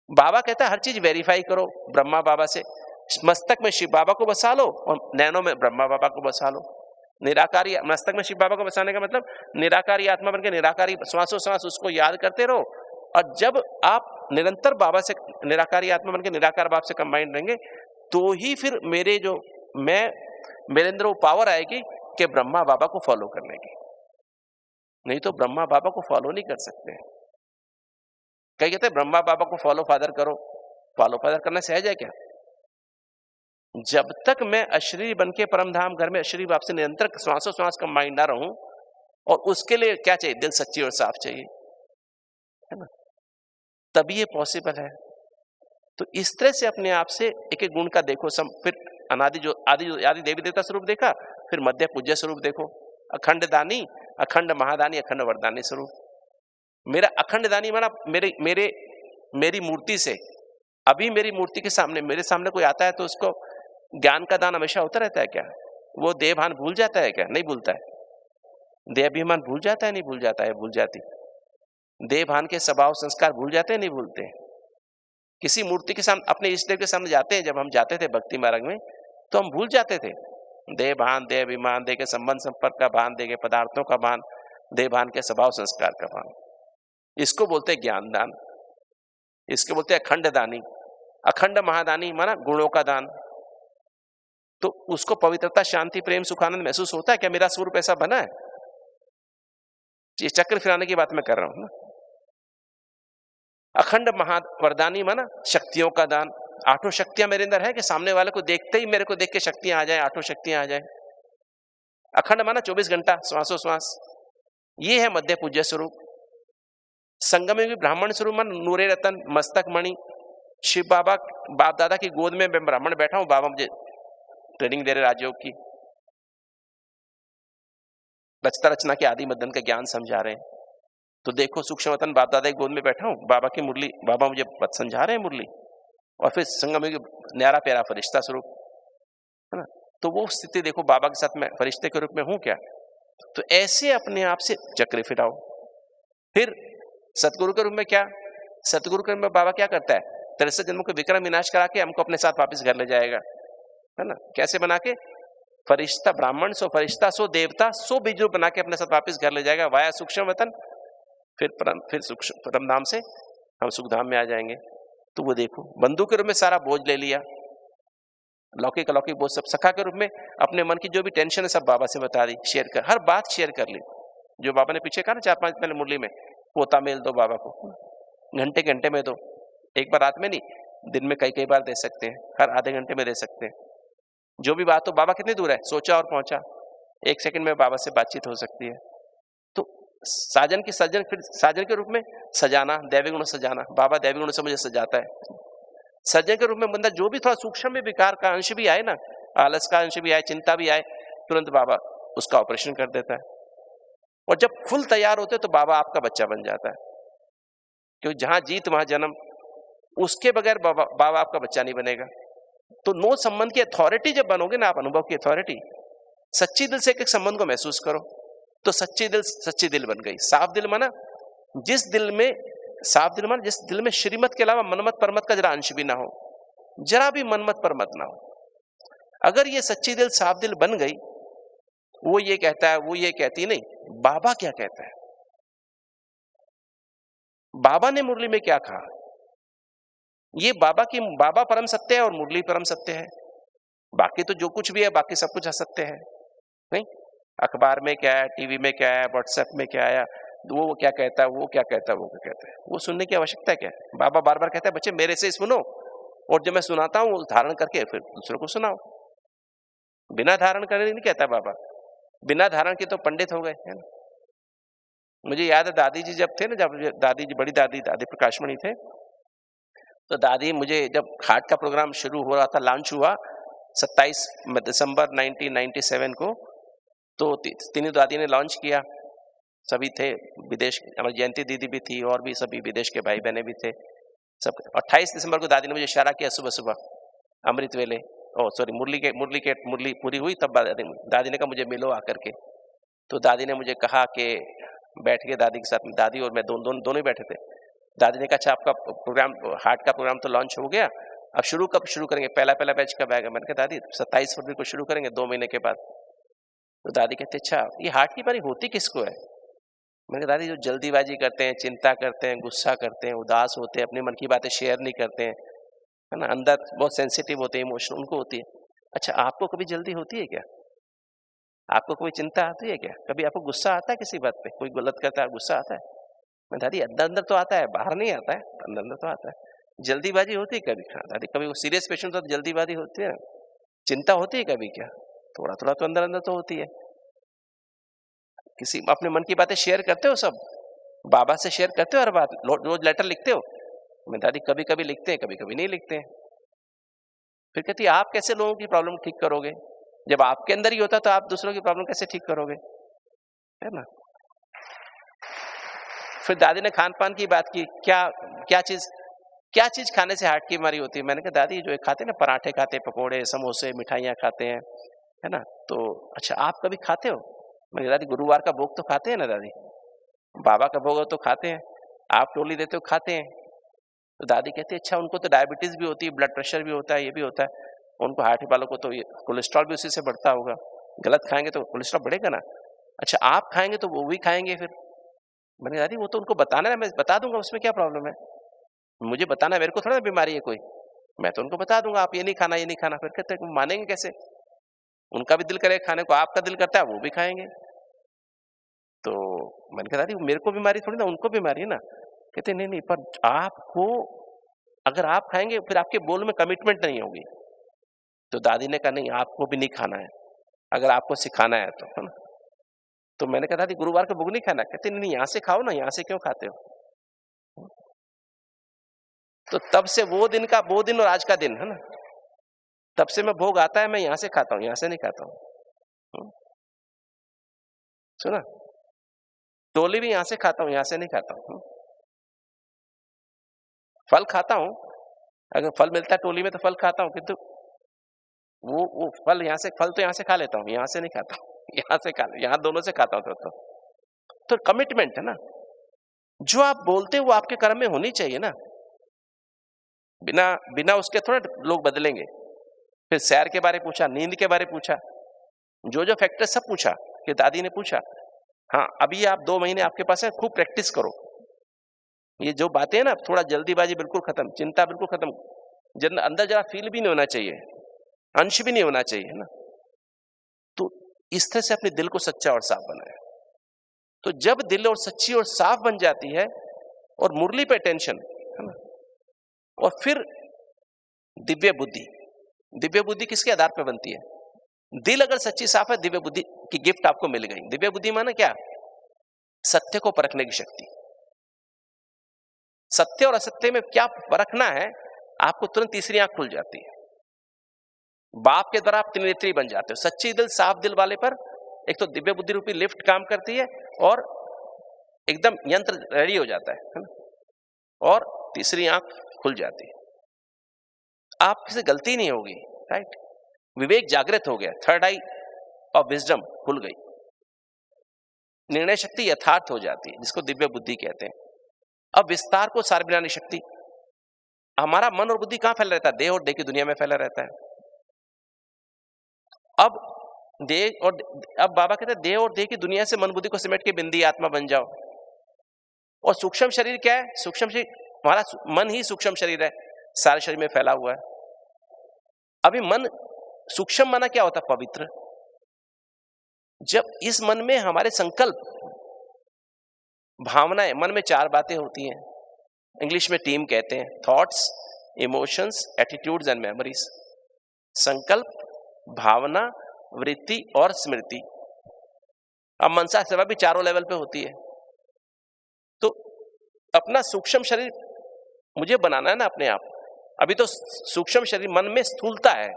बाबा कहता है हर चीज वेरीफाई करो ब्रह्मा बाबा से। मस्तक में शिव बाबा को बसा लो और नैनों में ब्रह्मा बाबा को बसा लो। निराकारी मस्तक में शिव बाबा को बसाने का मतलब निराकारी आत्मा बन के निराकारी श्वासों श्वास उसको याद करते रहो। और जब आप निरंतर बाबा से निराकारी आत्मा बन के निराकार बाप से कंबाइंड रहेंगे तो ही फिर मेरे अंदर वो पावर आएगी कि ब्रह्मा बाबा को फॉलो करने की। नहीं तो ब्रह्मा बाबा को फॉलो नहीं कर सकते। कई कहते हैं ब्रह्मा बाबा को फॉलो फादर करो, फॉलो फादर करना सहज है क्या? जब तक मैं अशरीरी बन के परमधाम घर में अशरीरी बाप से निरंतर श्वासों श्वास कंबाइंड ना रहूं, और उसके लिए क्या चाहिए? दिल सच्ची और साफ चाहिए, है ना? तभी ये पॉसिबल है। तो इस तरह से अपने आप से एक एक गुण का देखो। फिर अनादि जो आदि देवी देवता स्वरूप देखा, फिर मध्य पूज्य स्वरूप देखो, अखंड दानी, अखंड महादानी, अखंड वरदानी स्वरूप। मेरा अखंड दानी माना मेरी मूर्ति से, अभी मेरी मूर्ति के सामने मेरे सामने कोई आता है तो उसको ज्ञान का दान हमेशा होता रहता है क्या? वो देहभान भूल जाता है क्या? नहीं भूलता है। देहाभिमान भूल जाता है? नहीं भूल जाता है, भूल जाती। देहभान के स्वभाव संस्कार भूल जाते हैं? नहीं भूलते। किसी मूर्ति के सामने, अपने इष्ट देव के सामने जाते हैं, जब हम जाते थे भक्ति मार्ग में तो हम भूल जाते थे देह भान, देह अभिमान, देह के संबंध संपर्क का भान, देह के पदार्थों का भान, देह भान के स्वभाव संस्कार का भान। इसको बोलते हैं ज्ञान दान, इसको बोलते हैं अखंड दानी। अखंड महादानी माना गुणों का दान। तो उसको पवित्रता, शांति, प्रेम, सुखानंद महसूस होता है क्या? मेरा स्वरूप ऐसा बना है? ये चक्र फिराने की बात मैं कर रहा हूं ना। अखंड महावरदानी माना शक्तियों का दान। आठों शक्तियां मेरे अंदर है कि सामने वाले को देखते ही मेरे को देख के शक्तियां आ जाए, आठों शक्तियां आ जाए। अखंड माना 24 घंटा श्वासों श्वास। ये है मध्य पूज्य स्वरूप। संगम में भी ब्राह्मण स्वरूप मन नूरे रतन, मस्तक मणि, शिव बाबा बाप दादा की गोद में मैं ब्राह्मण बैठा हूं, बाबा मुझे ट्रेनिंग दे रहे राजयोग की, रचता रचना के आदि मदन का ज्ञान समझा रहे हैं। तो देखो सूक्ष्म वतन बाप दादा की गोद में बैठा हूं, बाबा की मुरली, बाबा मुझे समझा रहे हैं मुरली, और फिर संगम में न्यारा प्यारा फरिश्ता स्वरूप, है ना? तो वो स्थिति देखो, बाबा के साथ मैं फरिश्ते के रूप में हूं क्या? तो ऐसे अपने आप से चक्र फिराओ। फिर सतगुरु के रूप में क्या? सतगुरु के रूप में बाबा क्या करता है? 63 जन्मों के विक्रम विनाश करा के हमको अपने साथ वापस घर ले जाएगा, है ना? कैसे बना के? फरिश्ता ब्राह्मण सो फरिश्ता सो देवता सो बीज रूप बना के अपने साथ वापस घर ले जाएगा वाया सूक्ष्म वतन। फिर सूक्ष्म परमधाम से हम सुखधाम में आ जाएंगे। तो वो देखो, बंधु के रूप में सारा बोझ ले लिया, लौकिक अलौकिक बोझ सब। सखा के रूप में अपने मन की जो भी टेंशन है सब बाबा से बता दी, शेयर कर, हर बात शेयर कर ली। जो बाबा ने पीछे कहा ना 4-5 पहले मुरली में, पोता मेल दो बाबा को, घंटे घंटे में दो, एक बार रात में नहीं, दिन में कई बार दे सकते हैं, हर आधे घंटे में दे सकते हैं। जो भी बात हो, बाबा कितनी दूर है, सोचा और पहुंचा, 1 सेकंड में बाबा से बातचीत हो सकती है। तो साजन की सज्जन, फिर साजन के रूप में सजाना, दैवी गुण सजाना, बाबा दैवी गुण से मुझे सजाता है। सज्जन के रूप में बंदा जो भी थोड़ा सूक्ष्म में विकार का अंश भी आए ना, आलस का अंश भी आए, चिंता भी आए, तुरंत बाबा उसका ऑपरेशन कर देता है। और जब फुल तैयार होते तो बाबा आपका बच्चा बन जाता है, क्योंकि जहां जीत वहां जन्म। उसके बगैर बाबा आपका बच्चा नहीं बनेगा। तो नो संबंध की अथॉरिटी जब बनोगे ना आप, अनुभव की अथॉरिटी, सच्ची दिल से एक एक संबंध को महसूस करो, तो सच्ची दिल बन गई। साफ दिल माना जिस दिल में श्रीमत के अलावा मनमत परमत का जरा अंश भी ना हो, जरा भी मनमत परमत ना हो। अगर ये सच्ची दिल, साफ दिल बन गई, वो ये कहता है, वो ये कहती नहीं, बाबा क्या कहता है, बाबा ने मुरली में क्या कहा, ये बाबा परम सत्य है और मुरली परम सत्य है। बाकी तो जो कुछ भी है, बाकी सब कुछ असत्य है। नहीं, अखबार में क्या है, टीवी में क्या है, व्हाट्सएप में क्या आया, वो क्या कहता है, वो क्या कहता है, वो क्या कहता है, वो सुनने की आवश्यकता है क्या? बाबा बार बार कहता है, बच्चे मेरे से सुनो, और जब मैं सुनाता हूं वो धारण करके फिर दूसरों को सुनाओ। बिना धारण करने नहीं कहता बाबा, बिना धारण के तो पंडित हो गए, है ना? मुझे याद है दादी जी जब थे ना, जब दादी जी, बड़ी दादी प्रकाशमणि थे, तो दादी मुझे जब हाट का प्रोग्राम शुरू हो रहा था, लॉन्च हुआ 27 दिसंबर 1997 को, तो तीनों दादी ने लॉन्च किया। सभी थे विदेश, हमारी जयंती दीदी भी थी, और भी सभी विदेश के भाई बहने भी थे सब। 28 दिसंबर को दादी ने मुझे इशारा किया, सुबह सुबह अमृत वेले, मुरली पूरी हुई तब दादी ने कहा मुझे मिलो आकर के। तो दादी ने मुझे कहा कि बैठ के, दादी के साथ में दादी और मैं दोनों ही बैठे थे। दादी ने कहा अच्छा आपका प्रोग्राम, हाट का प्रोग्राम तो लॉन्च हो गया, अब कब शुरू करेंगे, पहला बैच कब आएगा? मैंने कहा दादी 27 फरवरी को शुरू करेंगे, 2 महीने के बाद। तो दादी कहती अच्छा ये हार्ट की बीमारी होती किसको है? मैंने कहा दादी जो जल्दीबाजी करते हैं, चिंता करते हैं, गुस्सा करते हैं, उदास होते हैं, अपने मन की बातें शेयर नहीं करते हैं, है ना, अंदर बहुत सेंसिटिव होते हैं, इमोशनल, उनको होती है। अच्छा आपको कभी जल्दी होती है क्या? आपको कोई चिंता आती है क्या? कभी आपको गुस्सा आता है किसी बात पे? कोई गलत करता है गुस्सा आता है? मैं दादी अंदर अंदर तो आता है, बाहर नहीं आता है, अंदर अंदर तो आता है। जल्दीबाजी होती है कभी? हाँ दादी कभी सीरियस पेशेंट तो जल्दीबाजी होती है ना। चिंता होती है कभी क्या? थोड़ा थोड़ा तो अंदर अंदर तो होती है। किसी अपने मन की बातें शेयर करते हो सब? बाबा से शेयर करते हो हर बात? रोज लेटर लिखते हो? मैं दादी कभी कभी लिखते हैं, कभी कभी नहीं लिखते हैं। फिर कहती है आप कैसे लोगों की प्रॉब्लम ठीक करोगे? जब आपके अंदर ही होता तो आप दूसरों की प्रॉब्लम कैसे ठीक करोगे? है ना। फिर दादी ने खान पान की बात की, क्या क्या चीज खाने से हार्ट की बीमारी होती है? मैंने कहा दादी जो खाते हैं ना, पराठे खाते हैं, पकोड़े, समोसे, मिठाइयाँ खाते हैं, है ना। तो अच्छा आप कभी खाते हो? मैंने दादी गुरुवार का भोग तो खाते हैं ना दादी, बाबा का भोग तो खाते हैं, आप टोली देते हो खाते हैं। तो दादी कहती है अच्छा उनको तो डायबिटीज भी होती है, ब्लड प्रेशर भी होता है, ये भी होता है, उनको हार्ट वालों को तो ये कोलेस्ट्रॉल भी उसी से बढ़ता होगा, गलत खाएंगे तो कोलेस्ट्रॉल बढ़ेगा ना। अच्छा आप खाएंगे तो वो भी खाएंगे फिर? मैंने दादी वो तो उनको बताना है, मैं बता दूंगा, उसमें क्या प्रॉब्लम है? मुझे बताना, मेरे को थोड़ा ना बीमारी है कोई, मैं तो उनको बता दूंगा आप ये नहीं खाना, ये नहीं खाना। फिर कहते हैं मानेंगे कैसे? उनका भी दिल करे खाने को, आपका दिल करता है वो भी खाएंगे। तो मैंने कहा दादी मेरे को बीमारी थोड़ी ना, उनको बीमारी है ना। कहते नहीं नहीं, पर आपको, अगर आप खाएंगे फिर आपके बोल में कमिटमेंट नहीं होगी। तो दादी ने कहा नहीं आपको भी नहीं खाना है, अगर आपको सिखाना है तो, है ना। तो मैंने कहा दादी गुरुवार का भोग नहीं खाना? कहते नहीं यहाँ से खाओ ना, यहाँ से क्यों खाते हो? तो तब से वो दिन और आज का दिन, है ना, तब से मैं भोग आता है मैं यहाँ से खाता हूँ, यहाँ से नहीं खाता हूँ। सुना, टोली भी यहाँ से खाता हूँ, यहाँ से नहीं खाता हूँ। फल खाता हूँ, अगर फल मिलता है टोली में तो फल खाता हूँ, किंतु वो फल यहाँ से, फल तो यहाँ से खा लेता हूँ, यहाँ से नहीं खाता हूँ। यहाँ से खा, यहाँ दोनों से खाता हूँ। तो कमिटमेंट है ना, जो आप बोलते हो वो आपके कर्म में होनी चाहिए ना। बिना उसके थोड़ा लोग बदलेंगे। फिर सैर के बारे पूछा, नींद के बारे पूछा, जो फैक्टर सब पूछा कि दादी ने पूछा। हाँ अभी आप 2 महीने आपके पास है, खूब प्रैक्टिस करो। ये जो बातें हैं ना, थोड़ा जल्दीबाजी बिल्कुल खत्म, चिंता बिल्कुल खत्म, अंदर जरा फील भी नहीं होना चाहिए, अंश भी नहीं होना चाहिए, है ना। तो इस तरह से अपने दिल को सच्चा और साफ बनाया। तो जब दिल और सच्ची और साफ बन जाती है और मुरली पे टेंशन, है ना, और फिर दिव्य बुद्धि किसके आधार पर बनती है? दिल अगर सच्ची साफ है, दिव्य बुद्धि की गिफ्ट आपको मिल गई। दिव्य बुद्धि माने क्या? सत्य को परखने की शक्ति। सत्य और असत्य में क्या परखना है, आपको तुरंत तीसरी आंख खुल जाती है। बाप के द्वारा आप त्रिनेत्री बन जाते हो। सच्ची दिल, साफ दिल वाले पर एक तो दिव्य बुद्धि रूपी लिफ्ट काम करती है और एकदम यंत्र रेडी हो जाता है ना, और तीसरी आंख खुल जाती है, आपसे गलती नहीं होगी, राइट। विवेक जागृत हो गया, थर्ड आई ऑफ विजडम खुल गई, निर्णय शक्ति यथार्थ हो जाती है, जिसको दिव्य बुद्धि कहते हैं। अब विस्तार को सार बनाने शक्ति, हमारा मन और बुद्धि कहां फैला रहता है? देह और देह की दुनिया में फैला रहता है। अब बाबा कहते हैं देह और देह की दुनिया से मन बुद्धि को सिमट के बिंदी आत्मा बन जाओ। और सूक्ष्म शरीर क्या है? सूक्ष्म शरीर, हमारा मन ही सूक्ष्म शरीर है, सारे शरीर में फैला हुआ है। अभी मन सूक्ष्म माना क्या होता है? पवित्र। जब इस मन में हमारे संकल्प, भावनाएं, मन में 4 बातें होती हैं, इंग्लिश में टीम कहते हैं, thoughts, emotions, attitudes and memories. संकल्प, भावना, वृत्ति और स्मृति। अब मनसा सेवा भी 4 लेवल पे होती है। तो अपना सूक्ष्म शरीर मुझे बनाना है ना अपने आप। अभी तो सूक्ष्म शरीर, मन में स्थूलता है।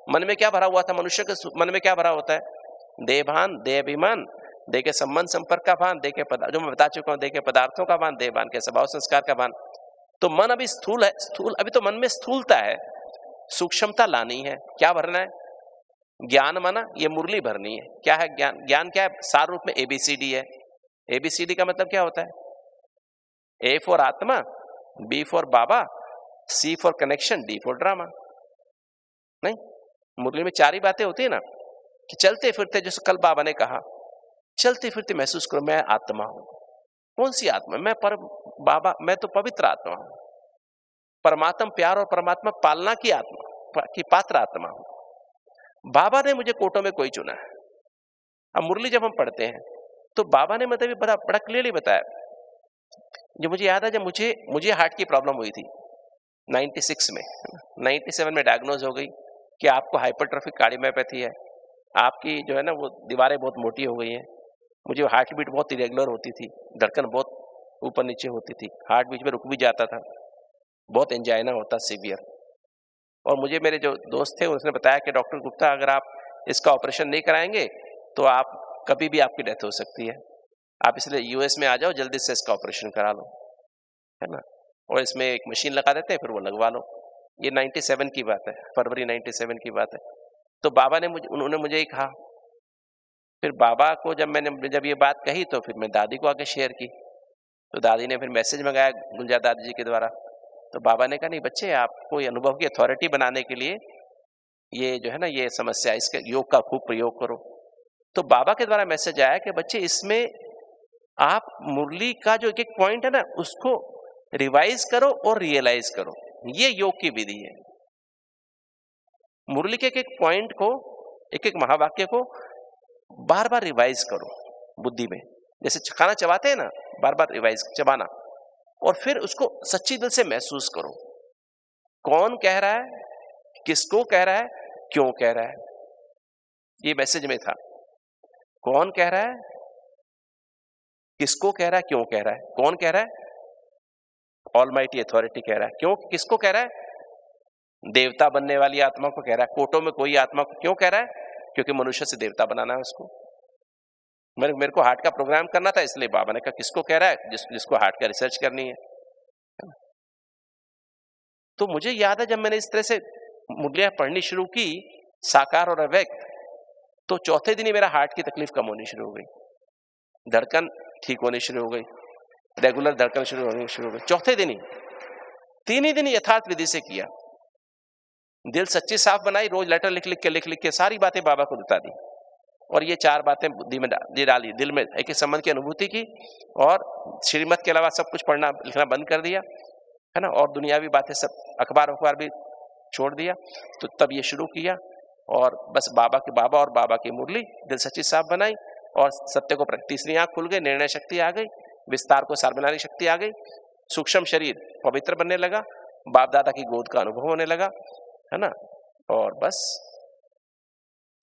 मन में क्या भरा हुआ था? मनुष्य के मन में क्या भरा होता है? देहभान, देहाभिमान, देह के संबंध संपर्क का भान, देह के पदार्थ, जो मैं बता चुका हूं, देह के पदार्थों का भान, देहभान के स्वभाव संस्कार का भान। तो मन अभी स्थूल है, अभी तो मन में स्थूलता है, सूक्ष्मता लानी है। क्या भरना है? ज्ञान माना ये मुरली भरनी है। क्या है ज्ञान? ज्ञान क्या है? सार रूप में ABCD है। ABCD का मतलब क्या होता है? A फॉर आत्मा, B for Baba, C for connection, D for drama. नहीं, मुरली में 4 ही बातें होती है ना। कि चलते फिरते, जैसे कल बाबा ने कहा, चलते फिरते महसूस करो मैं आत्मा हूं। कौन सी आत्मा? बाबा, मैं तो पवित्र आत्मा हूं, परमात्मा प्यार और परमात्मा पालना की आत्मा की पात्र आत्मा हूं। बाबा ने मुझे कोटों में कोई चुना है। अब मुरली जब हम पढ़ते हैं तो बाबा ने मतलब बड़ा बड़ा क्लियरली बताया। जो मुझे याद है, जब मुझे हार्ट की प्रॉब्लम हुई थी 96 में, 97 में डायग्नोज हो गई कि आपको हाइपरट्रोफिक कार्डियोमायोपैथी है, आपकी जो है ना वो दीवारें बहुत मोटी हो गई हैं। मुझे हार्ट बीट बहुत इरेगुलर होती थी, धड़कन बहुत ऊपर नीचे होती थी, हार्ट बीच में रुक भी जाता था, बहुत एंजाइना होता सीवियर। और मुझे मेरे जो दोस्त थे उसने बताया कि डॉक्टर गुप्ता, अगर आप इसका ऑपरेशन नहीं कराएंगे तो आप कभी भी आपकी डेथ हो सकती है, आप इसलिए यूएस में आ जाओ, जल्दी से इसका ऑपरेशन करा लो, है ना, और इसमें एक मशीन लगा देते हैं, फिर वो लगवा लो। ये 97 की बात है, फरवरी 97 की बात है। तो बाबा ने उन्होंने मुझे ही कहा। फिर बाबा को जब ये बात कही तो फिर मैं दादी को आके शेयर की, तो दादी ने फिर मैसेज मंगाया गुलजार दादी जी के द्वारा। तो बाबा ने कहा, नहीं बच्चे, आपको ये अनुभव की अथॉरिटी बनाने के लिए ये जो है ना ये समस्या, इसके योग का खूब प्रयोग करो। तो बाबा के द्वारा मैसेज आया कि बच्चे, इसमें आप मुरली का जो एक एक पॉइंट है ना उसको रिवाइज करो और रियलाइज करो। ये योग की विधि है। मुरली के एक एक पॉइंट को, एक एक महावाक्य को बार बार रिवाइज करो बुद्धि में, जैसे खाना चबाते हैं ना, बार बार रिवाइज चबाना, और फिर उसको सच्ची दिल से महसूस करो। कौन कह रहा है, किसको कह रहा है, क्यों कह रहा है, ये मैसेज में था। कौन कह रहा है, किसको कह रहा है, क्यों कह रहा है। कौन कह रहा है? ऑलमाइटी अथॉरिटी कह रहा है। क्यों, किसको कह रहा है? देवता बनने वाली आत्मा को कह रहा है। कोटों में कोई आत्मा को क्यों कह रहा है? क्योंकि मनुष्य से देवता बनाना है उसको। मेरे को हार्ट का प्रोग्राम करना था, इसलिए बाबा ने कहा किसको कह रहा है, जिसको हार्ट का रिसर्च करनी है। तो मुझे याद है जब मैंने इस तरह से मुरलियां पढ़नी शुरू की, साकार और अव्यक्त, तो चौथे दिन ही मेरा हार्ट की तकलीफ कम होनी शुरू हो गई, धड़कन ठीक होनी शुरू हो गई, रेगुलर धड़कन होनी शुरू हो गई चौथे दिन ही। 3 ही दिन यथार्थ विधि से किया, दिल सच्ची साफ बनाई, रोज लेटर लिख लिख के सारी बातें बाबा को बता दी, और ये 4 बातें बुद्धि में डाली, दिल में एक संबंध की अनुभूति की, और श्रीमत के अलावा सब कुछ पढ़ना लिखना बंद कर दिया, है ना, और दुनियावी बातें सब अखबार भी छोड़ दिया। तो तब ये शुरू किया, और बस बाबा और बाबा की मुरली, दिल सच्ची साफ बनाई, और सत्य को तीसरी आंख खुल गई, निर्णय शक्ति आ गई, विस्तार को सार बनाने शक्ति आ गई, सूक्ष्म शरीर पवित्र बनने लगा, बाप दादा की गोद का अनुभव होने लगा, है ना, और बस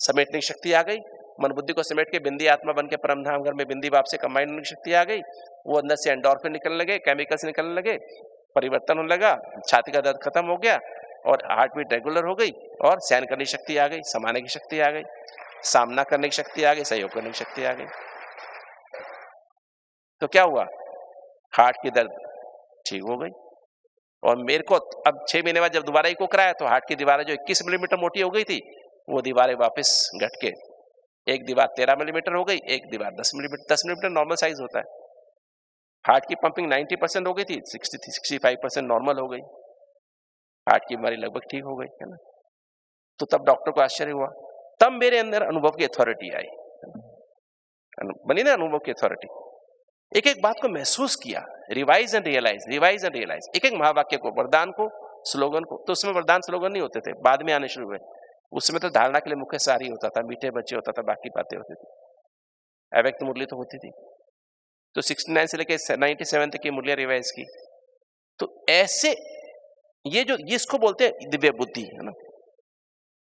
समेटने की शक्ति आ गई, मन बुद्धि को समेट के बिंदी आत्मा बन के परम धाम घर में बिंदी बाप से कंबाइन होने की शक्ति आ गई। वो अंदर से एंडोर्फिन निकलने लगे, केमिकल्स निकलने लगे, परिवर्तन होने लगा, छाती का दर्द खत्म हो गया, और हार्ट बीट रेगुलर हो गई, और सहन करने की शक्ति आ गई, समाने की शक्ति आ गई, सामना करने की शक्ति आ गई, सहयोग करने की शक्ति आ गई। तो क्या हुआ? हार्ट की दर्द ठीक हो गई, और मेरे को अब 6 महीने बाद जब दोबारा इको कराया तो हार्ट की दीवारें जो 21 मिलीमीटर मोटी हो गई थी, वो दीवारें वापस घट के एक दीवार 13 मिलीमीटर हो गई, एक दीवार 10 मिलीमीटर नॉर्मल साइज होता है। हार्ट की पंपिंग 90% हो गई थी, 65% नॉर्मल हो गई, हार्ट की बीमारी लगभग ठीक हो गई, है ना। तो तब डॉक्टर को आश्चर्य हुआ, तब मेरे अंदर अनुभव की अथॉरिटी आई, बनी ना अनुभव की अथॉरिटी। एक एक बात को महसूस किया, रिवाइज एंड रियलाइज, एक एक महावाक्य को, वरदान को, स्लोगन को। तो उसमें वरदान स्लोगन नहीं होते थे, बाद में आने शुरू हुए। उसमें तो धारणा के लिए मुख्य सारी होता था, मीठे बच्चे होता था, बाकी बातें होती थी, अव्यक्त मुरली तो होती थी। तो 69 से लेकर 97 तक की मुरलियां रिवाइज की। तो ऐसे ये इसको बोलते हैं दिव्य बुद्धि, है ना।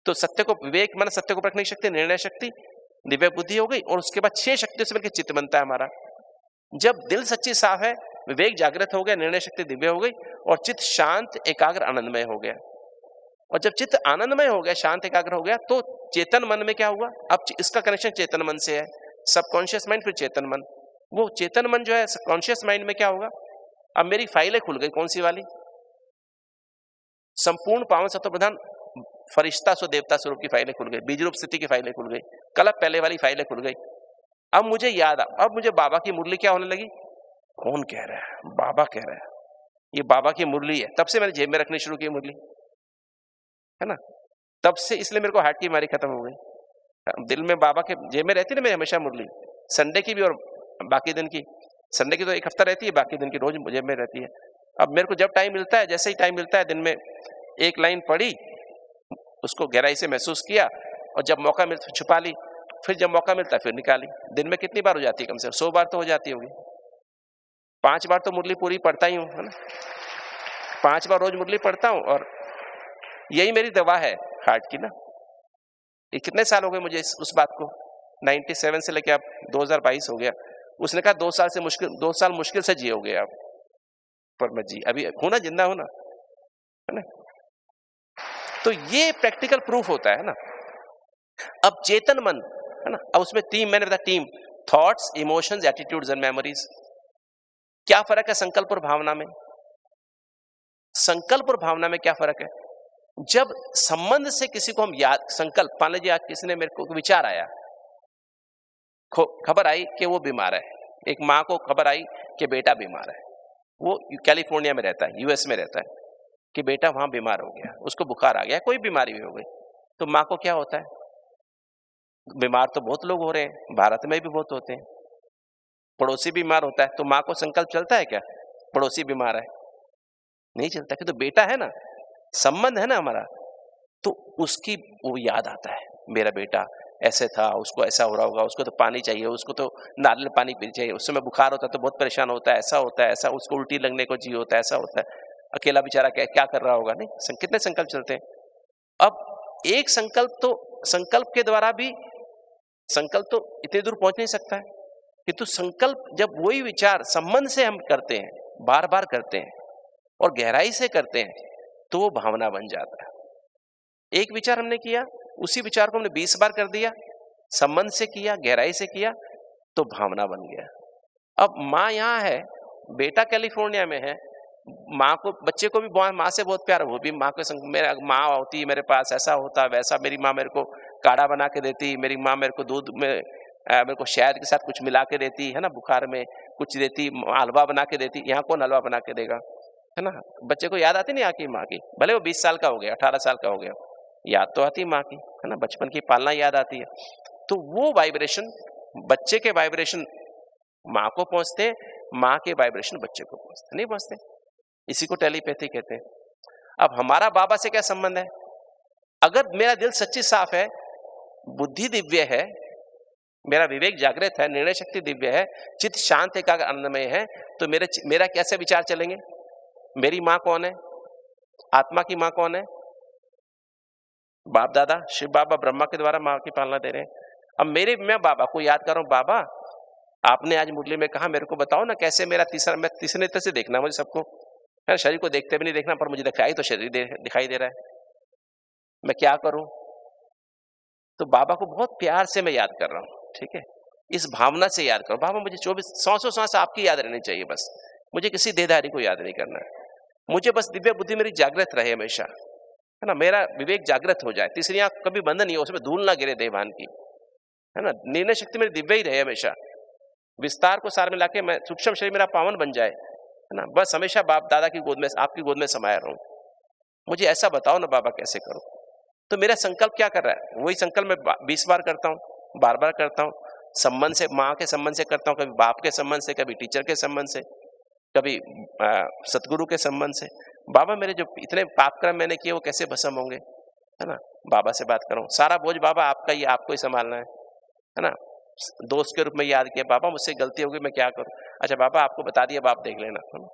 तो सत्य को विवेक माना सत्य को परखने की शक्ति, निर्णय शक्ति, दिव्य बुद्धि हो गई, और उसके बाद 6 शक्तियों से मिलकर चित्त बनता है हमारा। जब दिल सच्ची साफ है, विवेक जागृत हो गया, निर्णय शक्ति दिव्य हो गई, और चित्त शांत एकाग्र आनंदमय हो गया। और जब चित्त आनंदमय हो गया, शांत एकाग्र हो गया, तो चेतन मन में क्या हुआ? अब इसका कनेक्शन चेतन मन से है, सबकॉन्शियस माइंड फिर चेतन मन। वो चेतन मन जो है कॉन्शियस माइंड में क्या होगा? अब मेरी फाइलें खुल गई, कौन सी वाली? संपूर्ण पावन सत्व प्रधान फरिश्ता सो देवता स्वरूप की फाइलें खुल गई, बीज रूप स्थिति की फाइलें खुल गई, कल पहले वाली फाइलें खुल गई। अब मुझे याद, अब मुझे बाबा की मुरली क्या होने लगी? कौन कह रहा है? बाबा कह रहा है, ये बाबा की मुरली है। तब से मैंने जेब में रखनी शुरू की मुरली, है ना। तब से इसलिए मेरे को हार्ट की बीमारी खत्म हो गई। दिल में बाबा के जेब में रहती है ना मेरी हमेशा मुरली, संडे की भी और बाकी दिन की। संडे की तो एक हफ्ता रहती है, बाकी दिन की रोज जेब में रहती है। अब मेरे को जब टाइम मिलता है, जैसे ही टाइम मिलता है दिन में, एक लाइन पढ़ी, उसको गहराई से महसूस किया, और जब मौका मिलता छुपा ली, फिर जब मौका मिलता है फिर निकाली। दिन में कितनी बार हो जाती है? कम से कम 100 बार तो हो जाती होगी। 5 बार तो मुरली पूरी पढ़ता ही हूँ, है ना। 5 बार रोज मुरली पढ़ता हूँ, और यही मेरी दवा है हार्ट की ना। ये कितने साल हो गए मुझे उस बात को, 97 से लेके अब 2022 हो गया। उसने कहा 2 साल मुश्किल से जियोगे आप, पर मैं जी अभी हूं ना, जिंदा हूं ना, है ना। तो ये प्रैक्टिकल प्रूफ होता है ना। अब चेतन मन, है ना, अब उसमें मैंने बताया team, thoughts, emotions, attitudes and memories. क्या फर्क है संकल्प और भावना में? संकल्प और भावना में क्या फर्क है? जब संबंध से किसी को हम याद, संकल्प, मान लीजिए आज किसी ने मेरे को विचार आया, खबर आई कि वो बीमार है, एक माँ को खबर आई कि बेटा बीमार है, वो कैलिफोर्निया में रहता है, यूएस में रहता है, कि बेटा वहां बीमार हो गया, उसको बुखार आ गया, कोई बीमारी भी हो गई, तो माँ को क्या होता है? बीमार तो बहुत लोग हो रहे हैं, भारत में भी बहुत होते हैं, पड़ोसी बीमार होता है, तो माँ को संकल्प चलता है क्या पड़ोसी बीमार है? नहीं चलता, कि तो बेटा है ना, संबंध है ना हमारा, तो उसकी वो याद आता है, मेरा बेटा ऐसे था, उसको ऐसा हो रहा होगा, उसको तो पानी चाहिए, उसको तो नारियल पानी पीना चाहिए, उस समय बुखार होता है तो बहुत परेशान होता है, ऐसा होता है, ऐसा, उसको उल्टी लगने को जी होता है, ऐसा होता है, अकेला बेचारा क्या कर रहा होगा। नहीं, कितने संकल्प चलते हैं। अब एक संकल्प के द्वारा भी, संकल्प तो इतनी दूर पहुंच नहीं सकता है, किंतु संकल्प जब वही विचार संबंध से हम करते हैं, बार बार करते हैं और गहराई से करते हैं, तो वो भावना बन जाता है। एक विचार हमने किया, उसी विचार को हमने 20 बार कर दिया, संबंध से किया, गहराई से किया, तो भावना बन गया। अब माँ यहाँ है, बेटा कैलिफोर्निया में है, माँ को, बच्चे को भी माँ से बहुत प्यार, वो भी माँ के संग, मेरा माँ होती मेरे पास, ऐसा होता वैसा, मेरी माँ मेरे को काढ़ा बना के देती, मेरी माँ मेरे को दूध में मेरे को शहद के साथ कुछ मिला के देती है ना, बुखार में कुछ देती, हलवा बना के देती। यहाँ कौन हलवा बना के देगा, है ना। बच्चे को याद आती नहीं आकी माँ की, भले वो 20 साल का हो गया, 18 साल का हो गया, याद तो आती माँ की, है ना, बचपन की पालना याद आती है। तो वो वाइब्रेशन, बच्चे के वाइब्रेशन माँ को पहुंचते, माँ के वाइब्रेशन बच्चे को पहुंचते, नहीं पहुंचते। इसी को टेलीपैथी कहते हैं। अब हमारा बाबा से क्या संबंध है? अगर मेरा दिल सच्ची साफ है, बुद्धि दिव्य है, मेरा विवेक जागृत है, निर्णय शक्ति दिव्य है, चित्त शांत एकाग्र आनंदमय है, तो मेरा कैसे विचार चलेंगे? मेरी माँ कौन है? आत्मा की माँ कौन है? बाप दादा शिव बाबा ब्रह्मा के द्वारा माँ की पालना दे रहे हैं। अब मैं बाबा को याद कर रहा हूँ, बाबा आपने आज मुरली में कहा, मेरे को बताओ ना कैसे मैं तीसरे नेत्र से देखना, मुझे सबको, है, शरीर को देखते भी नहीं देखना, पर मुझे दिखाई तो शरीर दिखाई दे रहा है, मैं क्या करूं? तो बाबा को बहुत प्यार से मैं याद कर रहा हूं, ठीक है, इस भावना से याद करो, बाबा मुझे 24 सांस आपकी याद रहनी चाहिए, बस मुझे किसी देहधारी को याद नहीं करना है, मुझे बस दिव्य बुद्धि मेरी जागृत रहे हमेशा, है ना, मेरा विवेक जागृत हो जाए, तीसरी आंख कभी बंद नहीं हो, उसमें धूल ना गिरे देवान की, है ना, निर्णय शक्ति मेरी दिव्य ही रहे हमेशा, विस्तार को सार में लाके मैं सूक्ष्म शरीर मेरा पावन बन जाए, है ना, बस हमेशा बाप दादा की गोद में, आपकी गोद में समाया रहूं। मुझे ऐसा बताओ ना बाबा कैसे करूं? तो मेरा संकल्प क्या कर रहा है? वही संकल्प मैं 20 बार करता हूँ, बार बार करता हूँ, संबंध से, माँ के संबंध से करता हूँ, कभी बाप के संबंध से, कभी टीचर के संबंध से, कभी सतगुरु के संबंध से। बाबा मेरे जो इतने पाप कर्म मैंने किए वो कैसे भस्म होंगे, है ना, बाबा से बात करूं, सारा बोझ बाबा आपका ही, आपको ही संभालना है ना। दोस्त के रूप में याद किया, बाबा मुझसे गलती होगी, मैं क्या करूं? अच्छा बाबा आपको बता दिया, बाप देख लेना, है ना।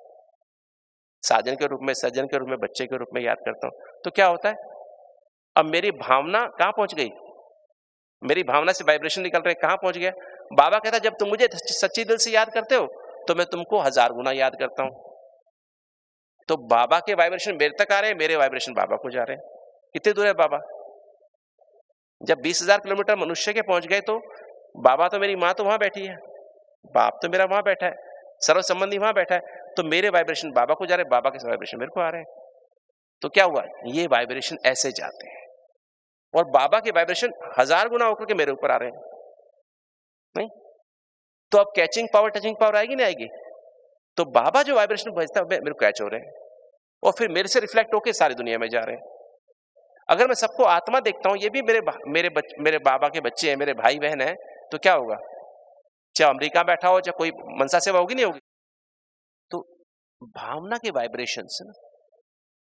साजन के रूप में, सज्जन के रूप में, बच्चे के रूप में याद करता हूं, तो क्या होता है? अब मेरी भावना कहां पहुंच गई? मेरी भावना से वाइब्रेशन निकल रहे, कहां पहुंच गया? बाबा कहता जब तुम मुझे सच्ची दिल से याद करते हो तो मैं तुमको 1000 गुना याद करता हूं। तो बाबा के वाइब्रेशन मेरे तक आ रहे हैं, मेरे वाइब्रेशन बाबा को जा रहे हैं। कितने दूर है बाबा? जब 20,000 किलोमीटर मनुष्य के पहुंच गए, तो बाबा तो, मेरी माँ तो वहां बैठी है, बाप तो मेरा वहां बैठा है, सर्व संबंधी वहां बैठा है, तो मेरे वाइब्रेशन बाबा को जा रहे हैं, बाबा के वाइब्रेशन मेरे को आ रहे हैं। तो क्या हुआ? ये वाइब्रेशन ऐसे जाते हैं और बाबा के वाइब्रेशन 1000 गुना होकर के मेरे ऊपर आ रहे हैं, नहीं? तो अब कैचिंग पावर, टचिंग पावर आएगी नहीं आएगी? तो बाबा जो वाइब्रेशन भेजता है मेरे को कैच हो रहे हैं और फिर मेरे से रिफ्लेक्ट होकर सारी दुनिया में जा रहे हैं। अगर मैं सबको आत्मा देखता हूं, ये भी मेरे बाबा के बच्चे हैं, मेरे भाई बहन हैं, तो क्या होगा? चाहे अमेरिका बैठा हो, चाहे कोई मनसा सेवा होगी नहीं होगी? तो भावना के वाइब्रेशंस ना,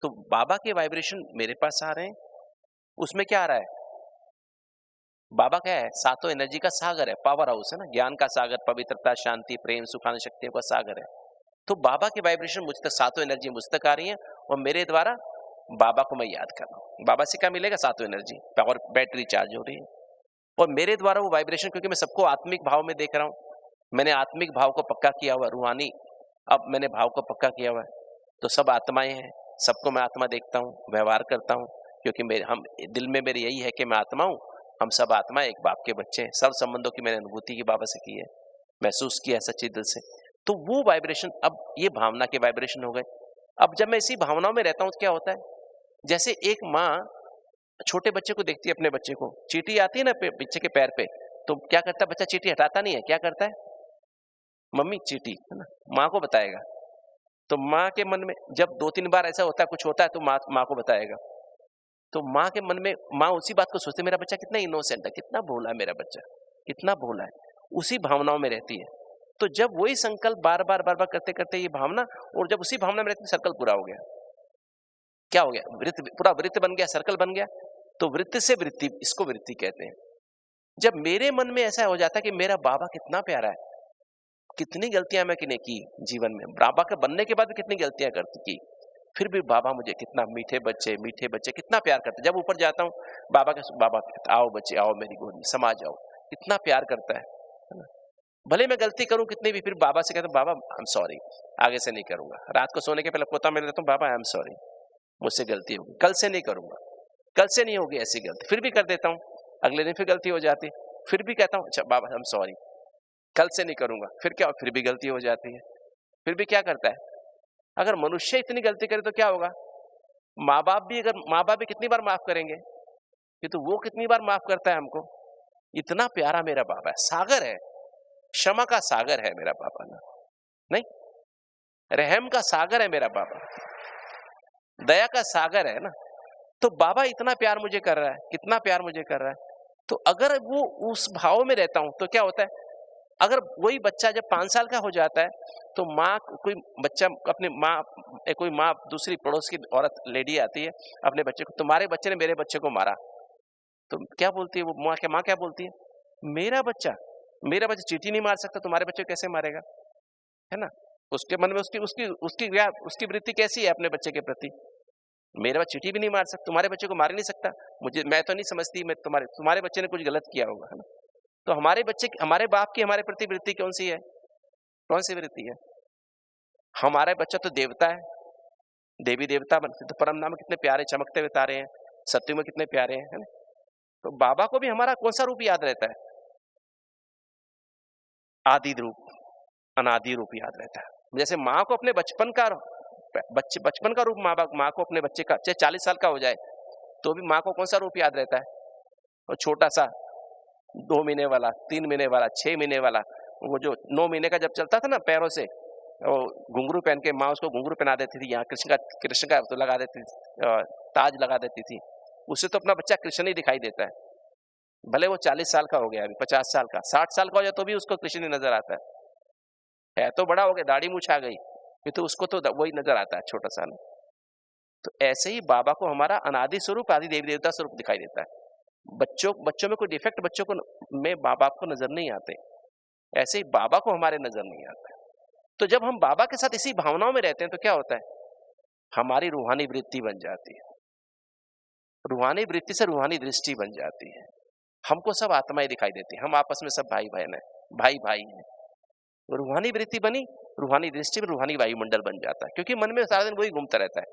तो बाबा के वाइब्रेशन मेरे पास आ रहे हैं, उसमें क्या आ रहा है? बाबा क्या है? सातों एनर्जी का सागर है, पावर हाउस है ना, ज्ञान का सागर, पवित्रता, शांति, प्रेम, सुखान शक्तियों का सागर है। तो बाबा की वाइब्रेशन मुझ तक, सातों एनर्जी मुझ तक आ रही है, और मेरे द्वारा बाबा को मैं याद कर रहा हूँ। बाबा से क्या मिलेगा? सातों एनर्जी, पावर, बैटरी चार्ज हो रही है, और मेरे द्वारा वो वाइब्रेशन, क्योंकि मैं सबको आत्मिक भाव में देख रहा हूँ, मैंने आत्मिक भाव को पक्का किया हुआ, रूहानी अब मैंने भाव को पक्का किया हुआ है, तो सब आत्माएं हैं, सबको मैं आत्मा देखता हूँ, व्यवहार करता हूँ, क्योंकि मेरे हम दिल में मेरे यही है कि मैं आत्मा हूँ, हम सब आत्मा एक बाप के बच्चे हैं, सब संबंधों की मैंने अनुभूति की बाबा से की है, महसूस किया सच्चे दिल से। तो वो वाइब्रेशन, अब ये भावना के वाइब्रेशन हो गए। अब जब मैं इसी भावनाओं में रहता हूँ तो क्या होता है? जैसे एक माँ छोटे बच्चे को देखती है, अपने बच्चे को, चींटी आती है ना बच्चे के पैर पे, तो क्या करता है बच्चा? चींटी हटाता नहीं है, क्या करता है? मम्मी चींटी, है ना, माँ को बताएगा। तो माँ के मन में जब 2-3 बार ऐसा होता है, कुछ होता है, तो माँ को बताएगा। तो माँ के मन में, माँ उसी बात को सोचती है, मेरा बच्चा कितना इनोसेंट है, कितना भोला है मेरा बच्चा, कितना भोला है, उसी भावनाओं में रहती है। तो जब वही संकल्प बार बार करते करते ये भावना, और जब उसी भावना में रहती है, सर्कल पूरा हो गया। क्या हो गया? वृत्त, पूरा वृत्त बन गया, सर्कल बन गया। तो वृत्त से वृत्ति, इसको वृत्ति कहते हैं। जब मेरे मन में ऐसा हो जाता है कि मेरा बाबा कितना प्यारा है, कितनी गलतियां मैंने की जीवन में, बाबा के बनने के बाद भी कितनी गलतियां की, फिर भी बाबा मुझे कितना, मीठे बच्चे कितना प्यार करते। जब ऊपर जाता हूँ, बाबा कहता, आओ बच्चे आओ मेरी गोद में समा जाओ, कितना प्यार करता है ना? भले मैं गलती करूं कितनी भी, फिर बाबा से कहता हूँ, बाबा आई एम सॉरी, आगे से नहीं करूंगा। रात को सोने के पहले पोता में लेता हूँ, बाबा आई एम सॉरी, मुझसे गलती होगी, कल से नहीं करूंगा, कल से नहीं होगी ऐसी गलती। फिर भी कर देता हूँ, अगले दिन फिर गलती हो जाती, फिर भी कहता हूँ, अच्छा बाबा आई एम सॉरी, कल से नहीं करूंगा। फिर क्या? फिर भी गलती हो जाती है। फिर भी क्या करता है? अगर मनुष्य इतनी गलती करे तो क्या होगा? माँ बाप भी कितनी बार माफ करेंगे? ये तो वो कितनी बार माफ करता है हमको। इतना प्यारा मेरा बाबा है, सागर है, क्षमा का सागर है मेरा बाबा ना, नहीं, रहम का सागर है मेरा बाबा, दया का सागर है ना। तो बाबा इतना प्यार मुझे कर रहा है, कितना प्यार मुझे कर रहा है। तो अगर वो उस भाव में रहता हूं तो क्या होता है? अगर वही बच्चा जब 5 साल का हो जाता है, तो माँ, कोई बच्चा अपने माँ, कोई माँ दूसरी पड़ोस की औरत, लेडी आती है अपने बच्चे को, तुम्हारे बच्चे ने मेरे बच्चे को मारा, तो क्या बोलती है वो माँ क्या बोलती है? मेरा बच्चा चींटी नहीं मार सकता, तुम्हारे बच्चे को कैसे मारेगा? है ना? उसके मन में उसकी वृत्ति कैसी है अपने बच्चे के प्रति? मेरा बच्चा चींटी भी नहीं मार सकता, तुम्हारे बच्चे को मार नहीं सकता। मैं तो नहीं समझती, मैं तुम्हारे बच्चे ने कुछ गलत किया होगा, है ना? तो हमारे बाप की हमारे प्रति वृत्ति कौन सी है? कौन सी वृत्ति है? हमारा बच्चा तो देवता है, देवी देवता बनते, तो परम नाम कितने प्यारे चमकते हुए तारे हैं, सत्य में कितने प्यारे हैं, है ना? तो बाबा को भी हमारा कौन सा रूप याद रहता है? आदि रूप, अनादि रूप याद रहता है। जैसे माँ को अपने बचपन का रूप, माँ को अपने बच्चे का, चाहे 40 साल का हो जाए, तो भी माँ को कौन सा रूप याद रहता है? और छोटा सा 2 महीने वाला, 3 महीने वाला, 6 महीने वाला, वो जो 9 महीने का जब चलता था ना पैरों से, घुंघरू पहन के माँ उसको घुंघरू पहना देती थी, यहाँ कृष्ण का तो लगा देती थी, ताज लगा देती थी। उससे तो अपना बच्चा कृष्ण ही दिखाई देता है, भले वो 40 साल का हो गया, अभी 50 साल का, 60 साल का हो जाए तो भी उसको कृष्ण ही नजर आता है तो बड़ा हो गया, दाढ़ी मूछ आ गई, ये तो उसको तो वही नजर आता है, छोटा सा। तो ऐसे ही बाबा को हमारा अनादि स्वरूप, आदि देवी देवता स्वरूप दिखाई देता है। बच्चों में कोई डिफेक्ट बच्चों को में माँ बाप को नजर नहीं आते, ऐसे ही बाबा को हमारे नजर नहीं आता। तो जब हम बाबा के साथ इसी भावनाओं में रहते हैं तो क्या होता है? हमारी रूहानी वृत्ति बन जाती है, रूहानी वृत्ति से रूहानी दृष्टि बन जाती है, हमको सब आत्माएं दिखाई देती है, हम आपस में सब भाई बहन है, भाई है। रूहानी वृत्ति बनी, रूहानी दृष्टि में रूहानी वायुमंडल बन जाता है, क्योंकि मन में सारा दिन वही घूमता रहता है,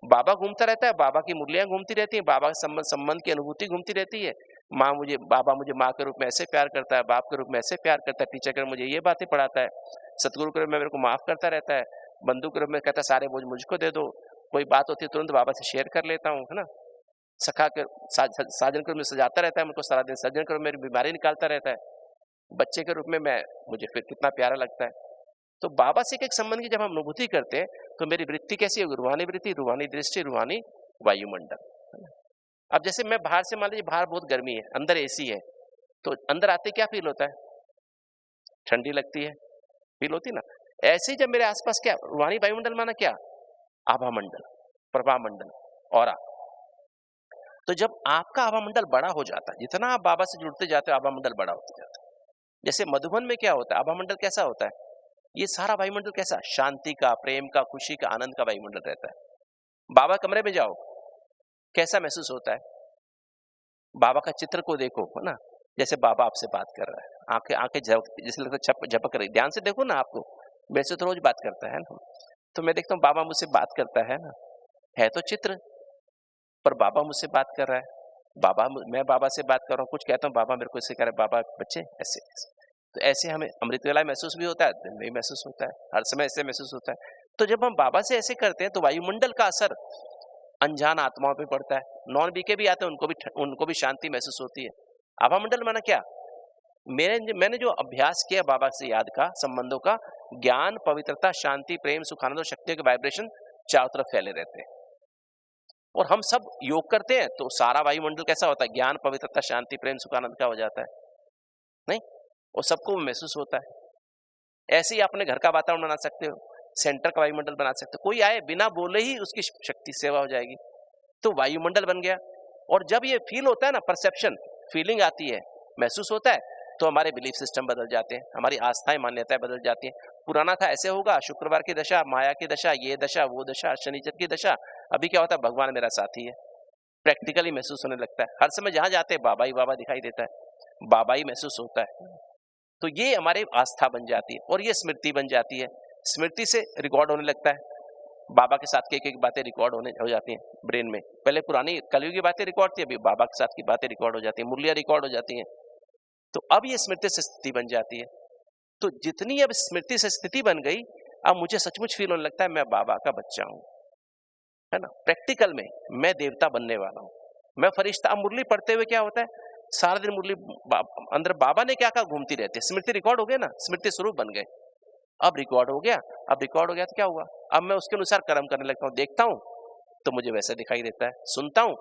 बाबा घूमता रहता है, बाबा की मुरलियां घूमती रहती हैं, बाबा के संबंध की अनुभूति घूमती रहती है। बाबा मुझे माँ के रूप में ऐसे प्यार करता है, बाप के रूप में ऐसे प्यार करता है, टीचर के रूप में मुझे ये बातें पढ़ाता है, सतगुरु के रूप में मेरे को माफ करता रहता है, बंधु के रूप में कहता है सारे बोझ मुझको दे दो, कोई बात होती है तुरंत बाबा से शेयर कर लेता हूँ, है ना? सखा के साजन के रूप में सजाता रहता है मुझको सारा दिन, सज्जन के रूप में मेरी बीमारी निकालता रहता है, बच्चे के रूप में मुझे फिर कितना प्यारा लगता है। तो बाबा से एक संबंध की जब हम अनुभूति करते हैं तो मेरी वृत्ति कैसी होगी? रूहानी वृत्ति, रूहानी दृष्टि, रूहानी वायुमंडल। अब जैसे मैं बाहर से, मान लीजिए बाहर बहुत गर्मी है, अंदर एसी है, तो अंदर आते क्या फील होता है? ठंडी लगती है, फील होती ना। ऐसे ही जब मेरे आसपास क्या रूहानी वायुमंडल माना क्या? आभा मंडल, प्रभा मंडल, ऑरा। तो जब आपका आभा मंडल बड़ा हो जाता है, जितना आप बाबा से जुड़ते जाते हो आभा मंडल बड़ा होता जाता है। जैसे मधुबन में क्या होता है, आभा मंडल कैसा होता है? ये सारा वायुमंडल कैसा? शांति का, प्रेम का, खुशी का, आनंद का वायुमंडल रहता है। बाबा कमरे में जाओ, कैसा महसूस होता है? बाबा का चित्र को देखो, है ना, जैसे बाबा आपसे बात कर रहा है, आंखें आंखें जैसे लगता है झपक रही, ध्यान से देखो ना आपको। वैसे तो रोज बात करता है ना, तो मैं देखता हूँ बाबा मुझसे बात करता है ना, है तो चित्र, पर बाबा मुझसे बात कर रहा है। मैं बाबा से बात कर रहा हूँ, कुछ कहता हूँ, बाबा मेरे को इससे कह रहा है, बाबा बच्चे ऐसे ऐसे। तो ऐसे हमें अमृत वेला महसूस भी होता है, दिन में भी महसूस होता है, हर समय ऐसे महसूस होता है। तो जब हम बाबा से ऐसे करते हैं तो वायुमंडल का असर अनजान आत्माओं पे पड़ता है। नॉन बीके भी आते हैं, उनको भी शांति महसूस होती है। आभा मंडल माना क्या? मैंने जो अभ्यास किया बाबा से याद का, संबंधों का, ज्ञान, पवित्रता, शांति, प्रेम, सुख, आनंद और शक्तियों के वाइब्रेशन चारों तरफ फैले रहते हैं। और हम सब योग करते हैं तो सारा वायुमंडल कैसा होता है? ज्ञान, पवित्रता, शांति, प्रेम, सुख, आनंद का हो जाता है, नहीं? और सबको महसूस होता है। ऐसे ही अपने घर का वातावरण बना सकते हो, सेंटर का वायुमंडल बना सकते हो। कोई आए बिना बोले ही उसकी शक्ति सेवा हो जाएगी, तो वायुमंडल बन गया। और जब ये फील होता है ना, परसेप्शन, फीलिंग आती है, महसूस होता है, तो हमारे बिलीफ सिस्टम बदल जाते हैं, हमारी आस्थाएं, मान्यताएं बदल जाती हैं। पुराना था ऐसे होगा, शुक्रवार की दशा, माया की दशा, ये दशा, वो दशा, शनिचर की दशा। अभी क्या होता है? भगवान मेरा साथी है, प्रैक्टिकली महसूस होने लगता है। हर समय जहां जाते हैं बाबा ही बाबा दिखाई देता है, बाबा ही महसूस होता है। तो ये हमारी आस्था बन जाती है और ये स्मृति बन जाती है। स्मृति से रिकॉर्ड होने लगता है, बाबा के साथ की एक बातें रिकॉर्ड हो जाती हैं ब्रेन में। पहले पुरानी कलयुगी बातें रिकॉर्ड थी, अभी बाबा के साथ की बातें रिकॉर्ड हो जाती हैं, मुरलियां रिकॉर्ड हो जाती हैं। तो अब ये स्मृति से स्थिति बन जाती है। तो जितनी अब स्मृति से स्थिति बन गई, अब मुझे सचमुच फील होने लगता है मैं बाबा का बच्चा हूं, है ना। प्रैक्टिकल में मैं देवता बनने वाला हूं, मैं फरिश्ता। अब मुरली पढ़ते हुए क्या होता है? सारा दिन मुरली अंदर बाबा ने क्या कहा घूमती रहती है। स्मृति रिकॉर्ड हो गया ना, स्मृति स्वरूप बन गए। अब रिकॉर्ड हो गया, अब रिकॉर्ड हो गया तो क्या हुआ? अब मैं उसके अनुसार कर्म करने लगता हूँ। देखता हूँ तो मुझे वैसा दिखाई देता है, सुनता हूँ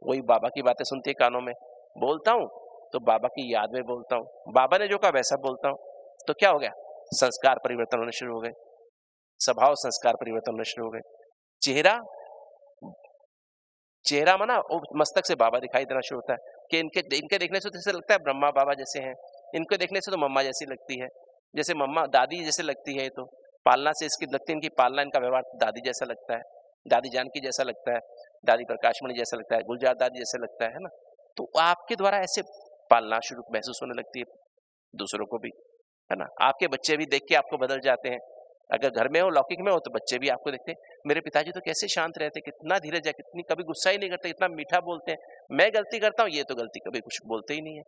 वही बाबा की बातें सुनती है कानों में, बोलता हूँ तो बाबा की याद में बोलता हूँ, बाबा ने जो कहा वैसा बोलता हूँ। तो क्या हो गया? संस्कार परिवर्तन होने शुरू हो गए, स्वभाव संस्कार परिवर्तन होने शुरू हो गए। चेहरा चेहरा माना मस्तक से बाबा दिखाई देना शुरू होता है कि इनके देखने से तो जैसे लगता है ब्रह्मा बाबा जैसे हैं, इनको देखने से तो मम्मा जैसी लगती है, जैसे मम्मा दादी जैसे लगती है। तो पालना से इसकी लगती है, इनकी पालना, इनका व्यवहार दादी जैसा लगता है, दादी जानकी जैसा लगता है, दादी प्रकाशमणि जैसा लगता है, गुलजार दादी जैसा लगता है ना। तो आपके द्वारा ऐसे पालना शुरू महसूस होने लगती है दूसरों को भी, है ना। आपके बच्चे भी देख के आपको बदल जाते हैं। अगर घर में हो, लौकिक में हो, तो बच्चे भी आपको देखते हैं, मेरे पिताजी तो कैसे शांत रहते, कितना धीरज है, कितनी कभी गुस्सा ही नहीं करते, कितना मीठा बोलते हैं। मैं गलती करता हूँ, ये तो गलती कभी कुछ बोलते ही नहीं है,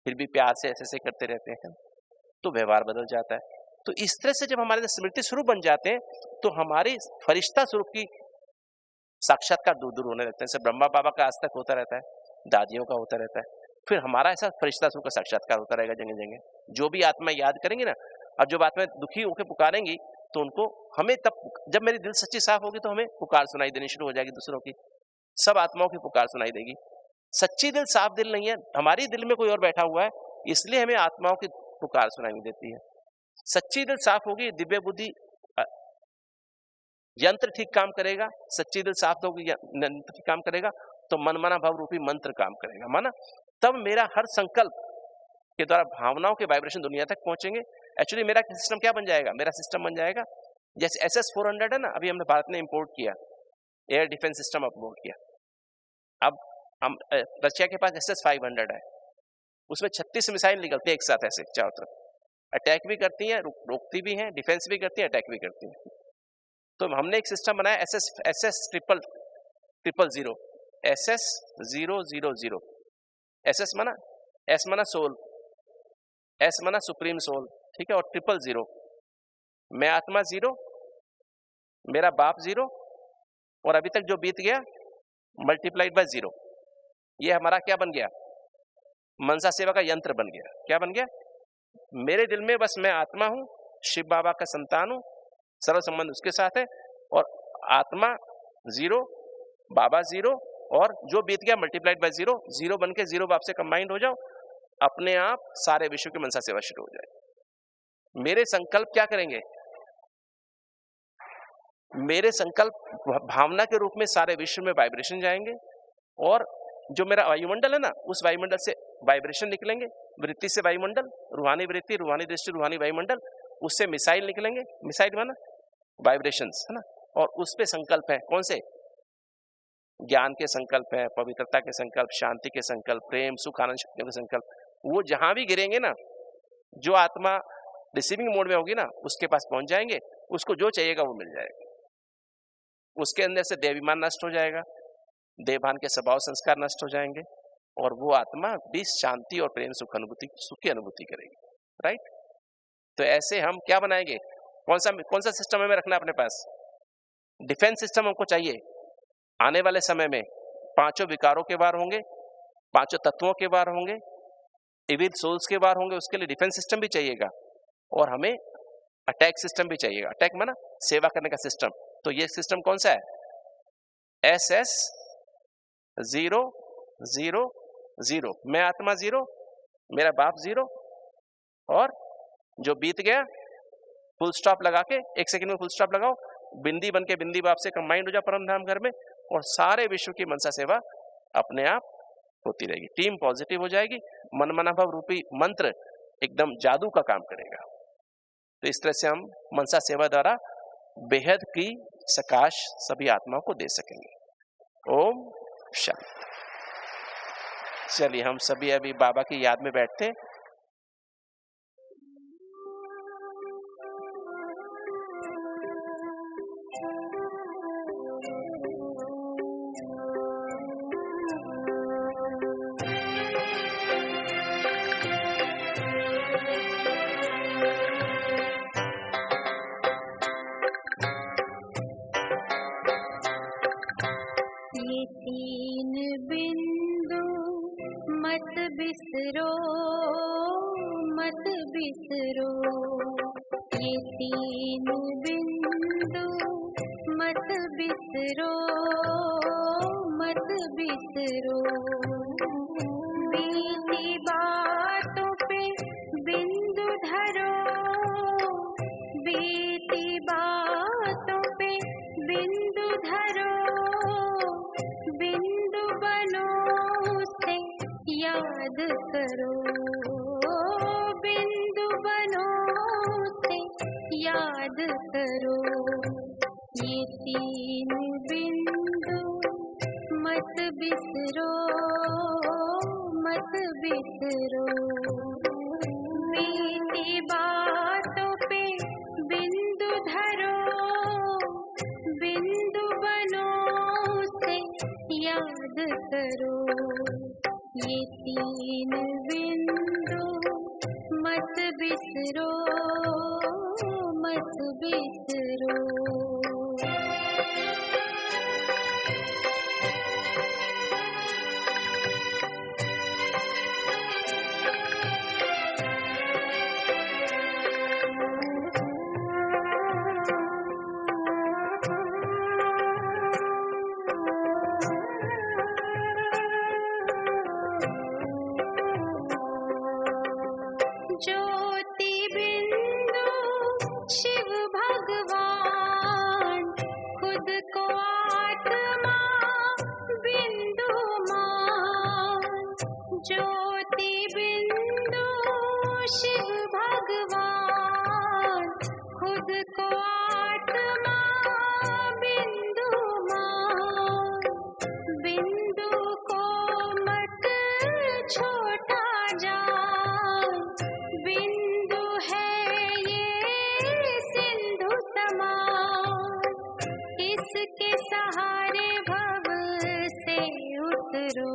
फिर भी प्यार से ऐसे ऐसे करते रहते हैं, तो व्यवहार बदल जाता है। तो इस तरह से जब हमारे अंदर स्मृति स्वरूप बन जाते हैं, तो हमारी फरिश्ता स्वरूप की साक्षात्कार दूर दूर होने लगता है। जैसे ब्रह्मा बाबा का आज तक होता रहता है, दादियों का होता रहता है, फिर हमारा ऐसा फरिश्ता स्वरूप का साक्षात्कार होता रहेगा जगह जगह। जो भी आत्मा याद करेंगी ना, अब जब आत्मा दुखी होकर पुकारेंगी तो उनको, हमें तब, जब मेरी दिल सच्ची साफ होगी तो हमें पुकार सुनाई देनी शुरू हो जाएगी दूसरों की, सब आत्माओं की पुकार सुनाई देगी। सच्ची दिल, साफ दिल नहीं है, हमारी दिल में कोई और बैठा हुआ है, इसलिए हमें आत्माओं की पुकार सुनाई देती है। सच्ची दिल साफ होगी, दिव्य बुद्धि, यंत्र ठीक काम करेगा। सच्ची दिल साफ होगी, यंत्र ठीक काम करेगा, तो मन मना भव रूपी मंत्र काम करेगा, माना। तब मेरा हर संकल्प के द्वारा भावनाओं के वाइब्रेशन दुनिया तक पहुंचेंगे। एक्चुअली मेरा सिस्टम क्या बन जाएगा? मेरा सिस्टम बन जाएगा जैसे SS-400 है ना, अभी हमने भारत ने इंपोर्ट किया, एयर डिफेंस सिस्टम अपलोड किया। अब हम रशिया के पास SS-500 है, उसमें 36 मिसाइल निकलते हैं एक साथ ऐसे चारों तरफ, अटैक भी करती हैं, रोकती भी हैं, डिफेंस भी करती हैं, अटैक भी करती हैं। तो हमने एक सिस्टम बनाया SS-000, SS-000। SS माना, S माना सोल, S माना सुप्रीम सोल, ठीक है, और 000। मैं आत्मा 0, मेरा बाप 0, और अभी तक जो बीत गया मल्टीप्लाइड बाय 0। ये हमारा क्या बन गया? मनसा सेवा का यंत्र बन गया। क्या बन गया? मेरे दिल में बस मैं आत्मा हूं, शिव बाबा का संतान हूं, सर्व संबंध उसके साथ है, और आत्मा 0, बाबा 0, और जो बीत गया मल्टीप्लाइड बाय 0, 0 बन के 0 बाप से कंबाइंड हो जाओ, अपने आप सारे विश्व की मनसा सेवा शुरू हो जाए। मेरे संकल्प क्या करेंगे? मेरे संकल्प भावना के रूप में सारे विश्व में वाइब्रेशन जाएंगे, और जो मेरा वायुमंडल है ना, उस वायुमंडल से वाइब्रेशन निकलेंगे, वृत्ति से वायुमंडल, रूहानी वृत्ति, रूहानी दृष्टि, रूहानी वायुमंडल, उससे मिसाइल निकलेंगे, मिसाइल माना वाइब्रेशंस है ना, और उस पे संकल्प है, कौन से? ज्ञान के संकल्प है, पवित्रता के संकल्प, शांति के संकल्प, प्रेम, सुख, आनंद, शक्तियों के संकल्प। वो जहां भी गिरेंगे ना, जो आत्मा रिसीविंग मोड में होगी ना, उसके पास पहुंच जाएंगे, उसको जो चाहिएगा वो मिल जाएगा। उसके अंदर से देवाभिमान नष्ट हो जाएगा, देवभान के स्वभाव संस्कार नष्ट हो जाएंगे, और वो आत्मा भी शांति और प्रेम, सुख की अनुभूति करेगी। राइट? तो ऐसे हम क्या बनाएंगे? कौन सा सिस्टम हमें रखना है अपने पास? डिफेंस सिस्टम हमको चाहिए। आने वाले समय में 5 विकारों के वार होंगे, 5 तत्वों के वार होंगे, इविल सोल्स के वार होंगे, उसके लिए डिफेंस सिस्टम भी चाहिएगा, और हमें अटैक सिस्टम भी चाहिएगा। अटैक माना सेवा करने का सिस्टम। तो ये सिस्टम कौन सा है? SS 0 0 0। मैं आत्मा 0, मेरा बाप 0, और जो बीत गया फुल स्टॉप लगा के 1 सेकंड में फुल स्टॉप लगाओ, बिंदी बन के बिंदी बाप से कंबाइंड हो जाओ परम धाम घर में, और सारे विश्व की मनसा सेवा अपने आप होती रहेगी। टीम पॉजिटिव हो जाएगी, मन मना भाव रूपी मंत्र एकदम जादू का काम करेगा। तो इस तरह से हम मनसा सेवा द्वारा बेहद की सकाश सभी आत्माओं को दे सकेंगे। ओम शांति। चलिए हम सभी अभी बाबा की याद में बैठते हैं। बिसरो मत बिसरो, ये 3 बिंदु मत बिसरो मत बिसरो। बीती बातों पे बिंदु धरो, बीती बातों पे बिंदु धरो, बिंदु बनो से याद करो, बिंदु बनो से याद करो। ये 3 बिंदु मत बिसरो मत बिसरो। बीती बातों पे बिंदु धरो, बिंदु बनो से याद करो। ये 3 बिंदु मत बिसरो मत बिसरो। ज्योति बिंदु शिव भगवान, खुद को आत्मा बिंदु मान। ज्योति बिंदु शिव भगवान, खुद को आत्मा बिंदु मान। बिंदु को मत छोटा जान, बिंदु है ये सिंधु समान। इसके सहारे भव से उतरो,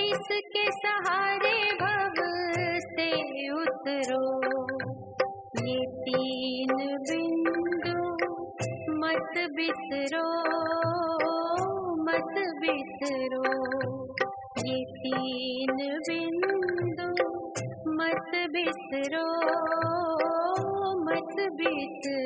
इसके सहारे भव से उतरो। ये 3 बिंदु मत बिसरो मत बिसरो। ये 3 बिंदु मत बिसरो मत बिसरो।